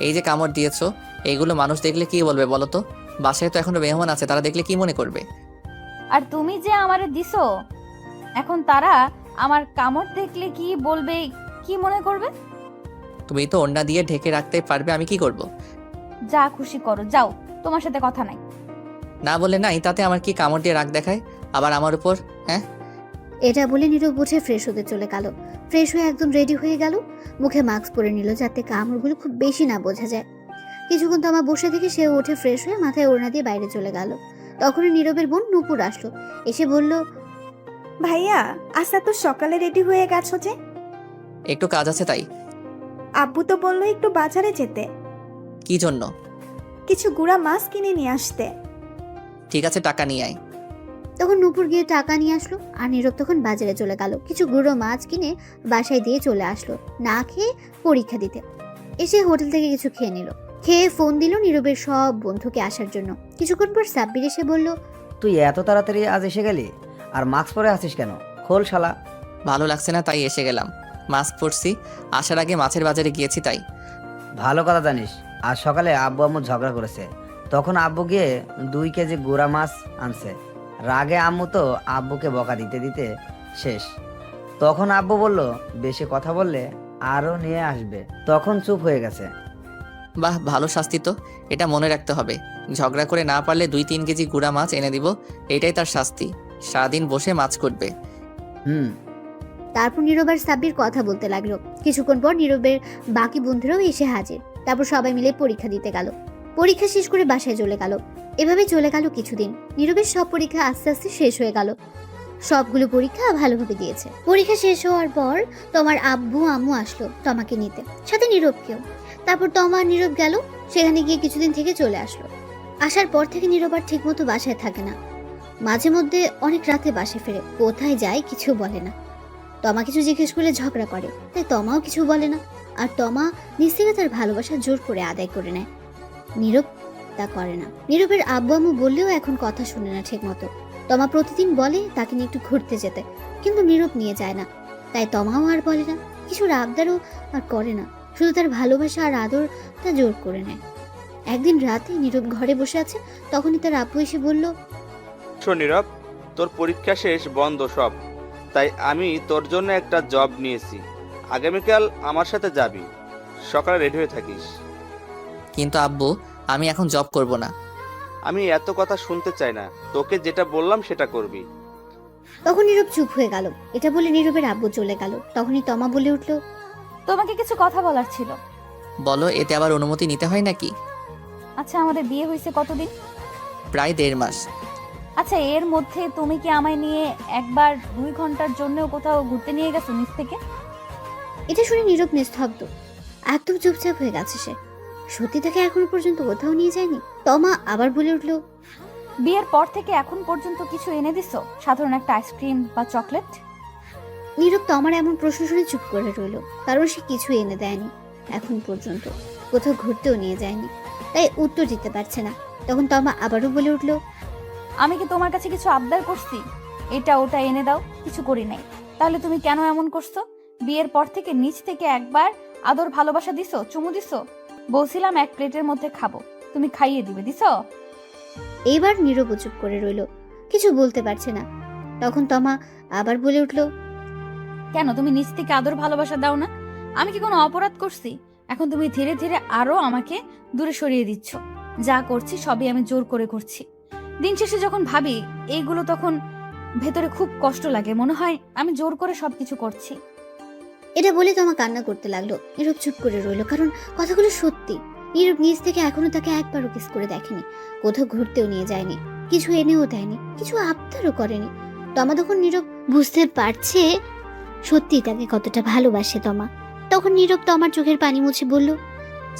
এই যে কামড় দিয়েছো, এইগুলো মানুষ দেখলে কি বলবে বলো তো? বাসায় তো এখনো মেহমান আছে, তারা দেখলে কি মনে করবে? আর তুমি যে আমারে দিছো, এখন তারা আমার কামড় দেখলে কি বলবে, কি মনে করবে? তুমি তো ওড়না দিয়ে ঢেকে রাখতে পারবে, আমি কি করব? যা খুশি করো, যাও, তোমার সাথে কথা নাই। না বলে নাই, তাতে আমার কি কামড় দিয়ে রাগ দেখায় আবার আমার উপর? হ্যাঁ, এটা বলে নীরব উঠে ফ্রেশ হতে চলে গেল। ফ্রেশ হয়ে একদম রেডি হয়ে গেল, মুখে মাস্ক পরে নিল যাতে কামড়গুলো খুব বেশি না বোঝা যায়। কিছুক্ষণ তমা বসে থেকে সে উঠে ফ্রেশ হয়ে মাথায় ওড়না দিয়ে বাইরে চলে গেল। তখনই নীরবের বোন নূপুর আসলো, এসে বলল, ভাইয়া আজ তো সকালে রেডি হয়ে গেছো যে? একটু কাজ আছে তাই। আব্বু তো বললো একটু বাজারে যেতে, কি জন্য? কিছু গুঁড়া মাছ কিনে নিয়ে আসতে। ঠিক আছে, টাকা নিয়ে আয়। তখন নূপুর গিয়ে টাকা নিয়ে আসলো, আর নীরব তখন বাজারে চলে গেল। কিছু গুঁড়ো মাছ কিনে বাসায় দিয়ে চলে আসলো না খেয়ে পরীক্ষা দিতে। এসে হোটেল থেকে কিছু খেয়ে নিল, খেয়ে ফোন দিল নীরবের সব বন্ধুকে আসার জন্য। কিছুক্ষণ পর সাব্বির এসে বলল, তুই এত তাড়াতাড়ি আজ এসে গেলি, আর মাস্ক পরে আছিস কেন? খোল শালা। ভালো লাগছে না তাই এসে গেলাম। মাস্ক পরছি, আসার আগে মাছের বাজারে গিয়েছি তাই। ভালো কথা জানিস, আজ সকালে আব্বু আম্মু ঝগড়া করেছে, তখন আব্বু গিয়ে 2 কেজি গুঁড়া মাছ আনছে। রাগে আম্মু তো আব্বুকে বকা দিতে দিতে শেষ। তখন আব্বু বলল বেশি কথা বললে আরও নিয়ে আসবে, তখন চুপ হয়ে গেছে। বাহ, ভালো শাস্তি তো, এটা মনে রাখতে হবে। ঝগড়া করে না পারলে 2-3 কেজি গুঁড়া মাছ এনে দিব, এটাই তার শাস্তি। সারাদিন বসে মাছ করবে। হুম। তারপর নীরব আর সাব্বির কথা বলতে লাগলো। কিছুক্ষণ পর নীরবের বাকি বন্ধুরাও এসে হাজির। তারপর সবাই মিলে পরীক্ষা দিতে গেল। পরীক্ষা শেষ করে বাসায় চলে গেল। এভাবে চলে গেল কিছুদিন। নীরবের সব পরীক্ষা আস্তে আস্তে শেষ হয়ে গেল। সবগুলো পরীক্ষা ভালোভাবে দিয়েছে। পরীক্ষা শেষ হওয়ার পর তোমার আব্বু আম্মু আসলো তমাকে নিতে, সাথে নীরবকেও। তারপর তমা আর নীরব গেল, সেখানে গিয়ে কিছুদিন থেকে চলে আসলো। আসার পর থেকে নীরব আর ঠিক মতো বাসায় থাকে না, মাঝে মধ্যে অনেক রাতে বাসে ফেরে। কোথায় যায় কিছু বলে না। তমা কিছু জিজ্ঞেস করলে ঝগড়া করে, তাই তমাও কিছু বলে না। আর তমা নিজ থেকে তার ভালোবাসা জোর করে আদায় করে নেয়। নীরব তা করে না। নীরবের আব্বু আম্মু বললেও এখন কথা শুনে না ঠিক মতো। তমা প্রতিদিন বলে তাকে নিয়ে একটু ঘুরতে যেতে, কিন্তু নীরব নিয়ে যায় না। তাই তমাও আর বলে না, কিছু আবদারও আর করে না, শুধু তার ভালোবাসা আর আদর তা জোর করে নেয়। একদিন রাতে নীরব ঘরে বসে আছে, তখনই তার আব্বু এসে বলল, শোন নীরব, তোর পরীক্ষা শেষ, বন্ধ সব, তাই আমি তোর জন্য একটা জব নিয়েছি। আগামীকাল আমার সাথে যাবি, সকালে রেডি হয়ে থাকিস। কিন্তু আব্বু, আমি এখন জব করব না। আমি এত কথা শুনতে চাই না, তোকে যেটা বললাম সেটা করবি। তখন নীরব চুপ হয়ে গেল। এটা বলে নীরবের আব্বু চলে গেল। তখনই তমা বলে উঠল, তোমাকে কিছু কথা বলার ছিল। বলো, এতে আবার অনুমতি নিতে হয় নাকি? আচ্ছা, আমাদের বিয়ে হয়েছে কতদিন? প্রায় 1.5 মাস। আচ্ছা, এর মধ্যে তুমি কি আমায় নিয়ে একবার 2 ঘন্টার জন্যও কোথাও ঘুরতে নিয়ে গেছো নিজ থেকে? এটা শুনে নীরব নিস্তব্ধ, একদম চুপচাপ হয়ে গেছে সে। সত্যি তাকে এখনো পর্যন্ত কোথাও নিয়ে যায়নি। তমা আবার বলে উঠল, বিয়ের পর থেকে এখন পর্যন্ত কিছু এনে দিছো? সাধারণ একটা আইসক্রিম বা চকলেট? নীরব তমার এমন প্রশ্ন শুনে চুপ করে রইল, কারণ সে কিছু এনে দেয়নি এখন পর্যন্ত, কোথাও ঘুরতেও নিয়ে যায়নি, তাই উত্তর দিতে পারছে না। তখন তমা আবারও বলে উঠল, আমি কি তোমার কাছে কিছু আবদার করছি এটা ওটা এনে দাও? কিছু করি নাই। তাহলে তুমি কেন এমন করছো? বিয়ের পর থেকে নিজ থেকে একবার আদর ভালোবাসা দিছো, চুমু দিছো? বলছিলাম 1 প্লেটের মধ্যে খাবো, তুমি খাইয়ে দিবে, দিছো? এইবার নীরব চুপ করে রইল, কিছু বলতে পারছে না। তখন তমা আবার বলে উঠল, কেন তুমি নিজ থেকে আদর ভালোবাসা দাও না? আমি কি কোনো অপরাধ করছি? এখন তুমি ধীরে ধীরে আরো আমাকে দূরে সরিয়ে দিচ্ছ। যা করছি সবই আমি জোর করে করছি। দিন শেষে যখন ভাবি এইগুলো, তখন ভেতরে খুব কষ্ট লাগে, মনে হয় আমি জোর করে সবকিছু করছি। এটা বলে তমা কান্না করতে লাগলো। নীরব চুপ করে রইল, কারণ কথাগুলো সত্যি। নীরব নিজ থেকে এখনো তাকে একবারও কিস করে দেখেনি, কোথাও ঘুরতেও নিয়ে যায়নি, কিছু এনেও দেয়নি, কিছু আবদারও করেনি। তমা তখন নীরব বুঝতে পারছে সত্যি তাকে কতটা ভালোবাসে তমা। তখন নীরব তমার চোখের পানি মুছে বলল,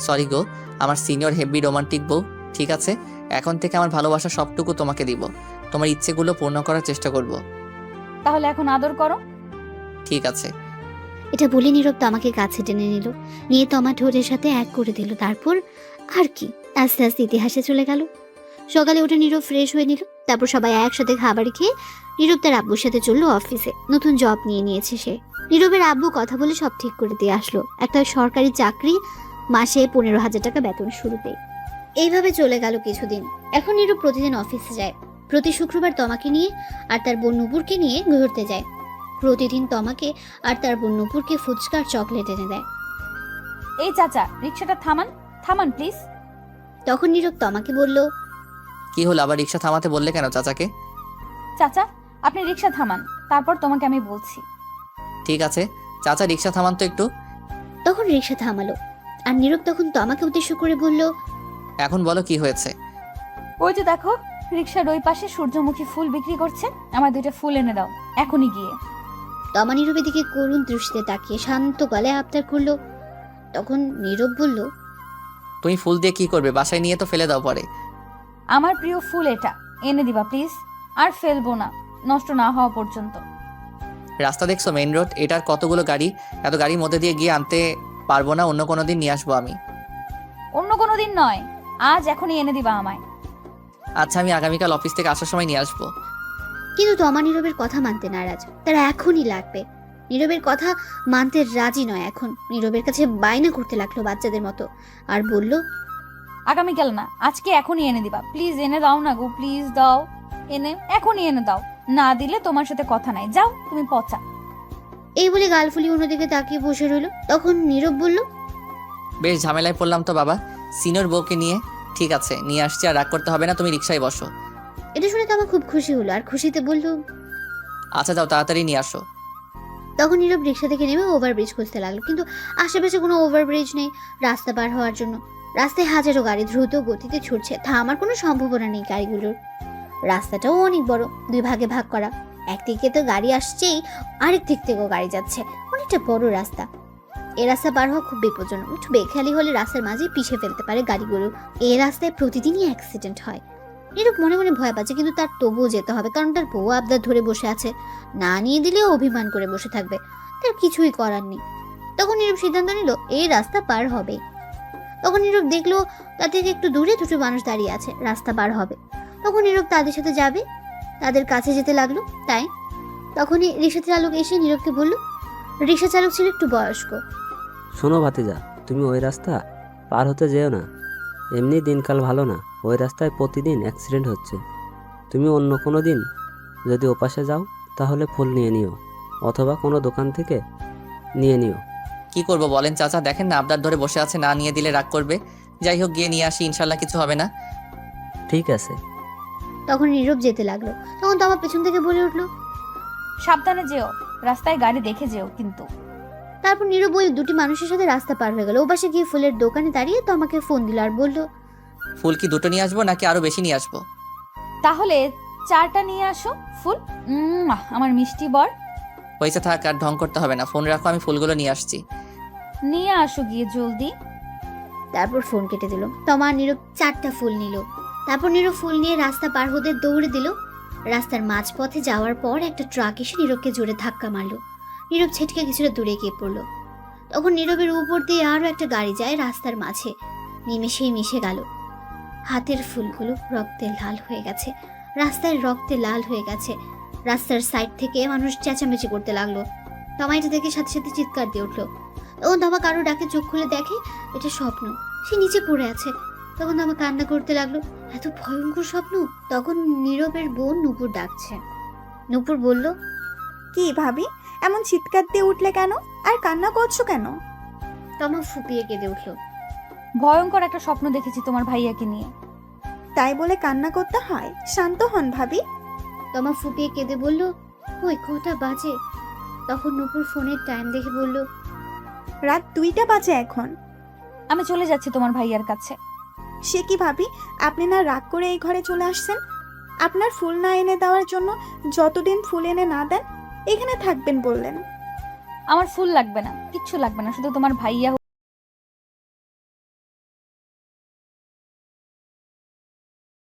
সরি গো, আমার সিনিয়র হেভি রোমান্টিক বউ। ঠিক আছে, এখন থেকে আমার ভালোবাসা সবটুকু তোমাকে দিব, তোমার ইচ্ছেগুলো পূর্ণ করার চেষ্টা করব। তাহলে এখন আদর করো। ঠিক আছে। এটা বলে নীরব তমাকে কাছে টেনে নিল, নিয়ে তমা ঠোঁটের সাথে এক করে দিল। তারপর আর কি, আস্তে আস্তে ইতিহাসে চলে গেল। সকালে উঠে নীরব ফ্রেশ হয়ে নিল, তারপর সবাই একসাথে খাবার খেয়ে নীরব তার আব্বুর সাথে চললো অফিসে। নতুন জব নিয়ে নিয়েছে সে। নীরবের আব্বু কথা বলে সব ঠিক করে দিয়ে আসলো, একটা সরকারি চাকরি, মাসে 15,000 টাকা বেতন শুরুতে। এইভাবে চলে গেল কিছুদিন। এখন নীরব প্রতিদিন অফিসে যায়, প্রতি শুক্রবার তমাকে নিয়ে আর তার বোন নুপুরকে নিয়ে ঘুরতে যায়। প্রতিদিন তমাকে আর তার বোন নুপুরকে ফুচকার চকলেট এনে দেয়। এই চাচা, রিক্সাটা থামান, থামান প্লিজ। তখন নীরব তমাকে বলল, কি হলো, আবার রিক্সা থামাতে বললে কেন চাচাকে? চাচা, আপনি রিক্সা থামান, তারপর তোমাকে আমি বলছি। ঠিক আছে চাচা, রিক্সা থামান তো একটু। তখন রিক্সা থামালো, আর নীরব তখন তমাকে উদ্দেশ্য করে বলল, এখন বলো কি হয়েছে। ওই যে দেখো, রিক্সার ওই পাশে সূর্যমুখী ফুল বিক্রি করছে, আমার 2টা ফুল এনে দাও এখনই গিয়ে। তমা নীরবের দিকে করুণ দৃষ্টিতে তাকিয়ে শান্ত গলায় আবদার করলো। তখন নীরব বলল, তুমি ফুল দিয়ে কি করবে, বাসায় নিয়ে তো ফেলে দাও পরে। আমার প্রিয় ফুল এটা, এনে দিবা প্লিজ, আর ফেলবো না, নষ্ট না হওয়া পর্যন্ত। রাস্তা দেখছো, মেইন রোড, এটার কতগুলো গাড়ি, এত গাড়ির মধ্যে দিয়ে গিয়ে আনতে পারবো না, অন্য কোনো দিন নিয়ে আসবো আমি। অন্য কোনো দিন নয়, আজ এখনই এনে দিবা আমায়। আচ্ছা, আমি আগামীকাল অফিস থেকে আসার সময় নিয়ে আসবো। কিন্তু তমা নীরবের কথা মানতে নারাজ, তার এখনই লাগবে। নীরবের কথা মানতে রাজি নয়। এখন নীরবের কাছে বায়না করতে লাগলো বাচ্চাদের মতো, আর বলল, আগামীকাল না, আজকে এখনই এনে দিবা প্লিজ, এনে দাও না গো, প্লিজ দাও, এখনই এনে দাও, না দিলে তোমার সাথে কথা নাই, যাও তুমি পচা। এই বলে গালফুলি অন্যদিকে তাকিয়ে বসে রইল। তখন নীরব বলল, বেশ ঝামেলায় পড়লাম তো বাবা, সিনিয়র বউকে নিয়ে। ঠিক আছে, নিয়ে আসছি, আর রাগ করতে হবে না, তুমি রিক্সায় বসো। এটা শুনে তমা খুব খুশি হলো, আর খুশিতে বলল, আচ্ছা যাও, তাড়াতাড়ি নিয়ে আসো। তখন নীরব রিক্সা থেকে নেমে ওভারব্রিজ খুঁজতে লাগলো, কিন্তু আশেপাশে কোনো ওভারব্রিজ নেই রাস্তা পার হওয়ার জন্য। রাস্তায় হাজারো গাড়ি দ্রুত গতিতে ছুটছে, থামার কোনো সম্ভাবনা নেই গাড়িগুলোর। রাস্তাটাও অনেক বড়, 2 ভাগে ভাগ করা। একদিকে তো গাড়ি আসছেই, আরেক দিক থেকেও গাড়ি যাচ্ছে, অনেকটা বড় রাস্তা। এই রাস্তা পার হওয়া খুব বিপজ্জনক, একটু বেখেয়ালি হলে রাস্তার মাঝে পিছিয়ে ফেলতে পারে গাড়িগুলো। এই রাস্তায় প্রতিদিনই অ্যাক্সিডেন্ট হয়। নীরব মনে মনে ভয় পাচ্ছে, কিন্তু তার তবুও যেতে হবে, কারণ তার বউ আবদার ধরে বসে আছে, না নিয়ে দিলেও অভিমান করে বসে থাকবে, তার কিছুই করার নেই। তখন নীরব সিদ্ধান্ত নিল এই রাস্তা পার হবে। তখন নীরব দেখলো তার থেকে একটু দূরে 2টো মানুষ দাঁড়িয়ে আছে, রাস্তা পার হবে। তখন নীরব তাদের সাথে যাবে, তাদের কাছে যেতে লাগলো। তাই তখনই রিক্সা চালক এসে নীরবকে বলল, রিক্সা চালক ছিল একটু বয়স্ক। শোনো ভাতিজা, তুমি ওই রাস্তা পার হতে যেও না, এমনি দিনকাল ভালো না, ওই রাস্তায় প্রতিদিন অ্যাক্সিডেন্ট হচ্ছে। তুমি অন্য কোনো দিন যদি ওপাশে যাও তাহলে ফুল নিয়ে নিও, অথবা কোনো দোকান থেকে নিয়ে নিও। কি করব বলেন চাচা, দেখেন না আবদার ধরে বসে আছে, না নিয়ে দিলে রাগ করবে। যাই হোক, গিয়ে নিয়ে আসি, ইনশাল্লাহ কিছু হবে না। ঠিক আছে। তখন নীরব যেতে লাগলো। তখন তো আমার পেছন থেকে বলে উঠলো, সাবধানে যেও, রাস্তায় গাড়ি দেখে যেও কিন্তু। তারপর নীরব ওই 2টি মানুষের সাথে রাস্তা পার হয়ে গেল। ওপাশে গিয়ে ফুলের দোকানে দাঁড়িয়ে তো আমাকে ফোন দিল আর বলল, ফুল কি 2টো নিয়ে আসবো নাকি আরো বেশি নিয়ে আসবো? তাহলে 4টা নিয়ে আসো ফুল। আমার মিষ্টি বর। হয়েছে, থাক, আর ঢং করতে হবে না, ফোন রাখো, আমি ফুলগুলো নিয়ে আসছি। নিয়ে আসো গিয়ে জলদি। তারপর ফোন কেটে দিল। তমা নীরব 4টা ফুল নিল। তারপর নীরব ফুল নিয়ে রাস্তা পার হতে দৌড়ে দিল। রাস্তার মাঝপথে যাওয়ার পর একটা ট্রাক এসে নীরবকে জোরে ধাক্কা মারলো। নীরব ছিটকে কিছুটা দূরে গিয়ে পড়লো। তখন নীরবের উপর দিয়ে আরো একটা গাড়ি যায় রাস্তার মাঝে, নিমেষেই মিশে গেল। হাতের ফুলগুলো রক্তে লাল হয়ে গেছে, রাস্তায় রক্তে লাল হয়ে গেছে। রাস্তার সাইড থেকে মানুষ চেঁচামেচি করতে লাগলো। তমা এটা দেখে সাথে সাথে চিৎকার দিয়ে উঠলো। তখন তমা কারো ডাকে চোখ খুলে দেখে এটা স্বপ্ন, সে নিচে পড়ে আছে। তখন তমা কান্না করতে লাগলো, এত ভয়ঙ্কর স্বপ্ন। তখন নীরবের বোন নুপুর ডাকছে। নুপুর বলল, কি ভাবি, এমন চিৎকার দিয়ে উঠলে কেন, আর কান্না করছো কেন? তমা ফুপিয়ে কেঁদে উঠলো। ভয়ঙ্কর একটা স্বপ্ন দেখেছি তোমার ভাইয়াকে নিয়ে। তাই বলে কান্না করতে হয়? শান্ত হন ভাবি। তমা ফুপিয়ে কেঁদে বলল, ওই কটা বাজে? তখন নূপুর ফোনের টাইম দেখে বলল, রাত 2টা বাজে এখন। আমি চলে যাচ্ছি তোমার ভাইয়ার কাছে। সে কি ভাবি, আপনি না রাগ করে এই ঘরে চলে আসছেন? আপনার ফুল না এনে দেওয়ার জন্য যতদিন ফুল এনে না দেন এখানে থাকবেন বললেন। আমার ফুল লাগবে না, কিচ্ছু লাগবে না, শুধু তোমার ভাইয়া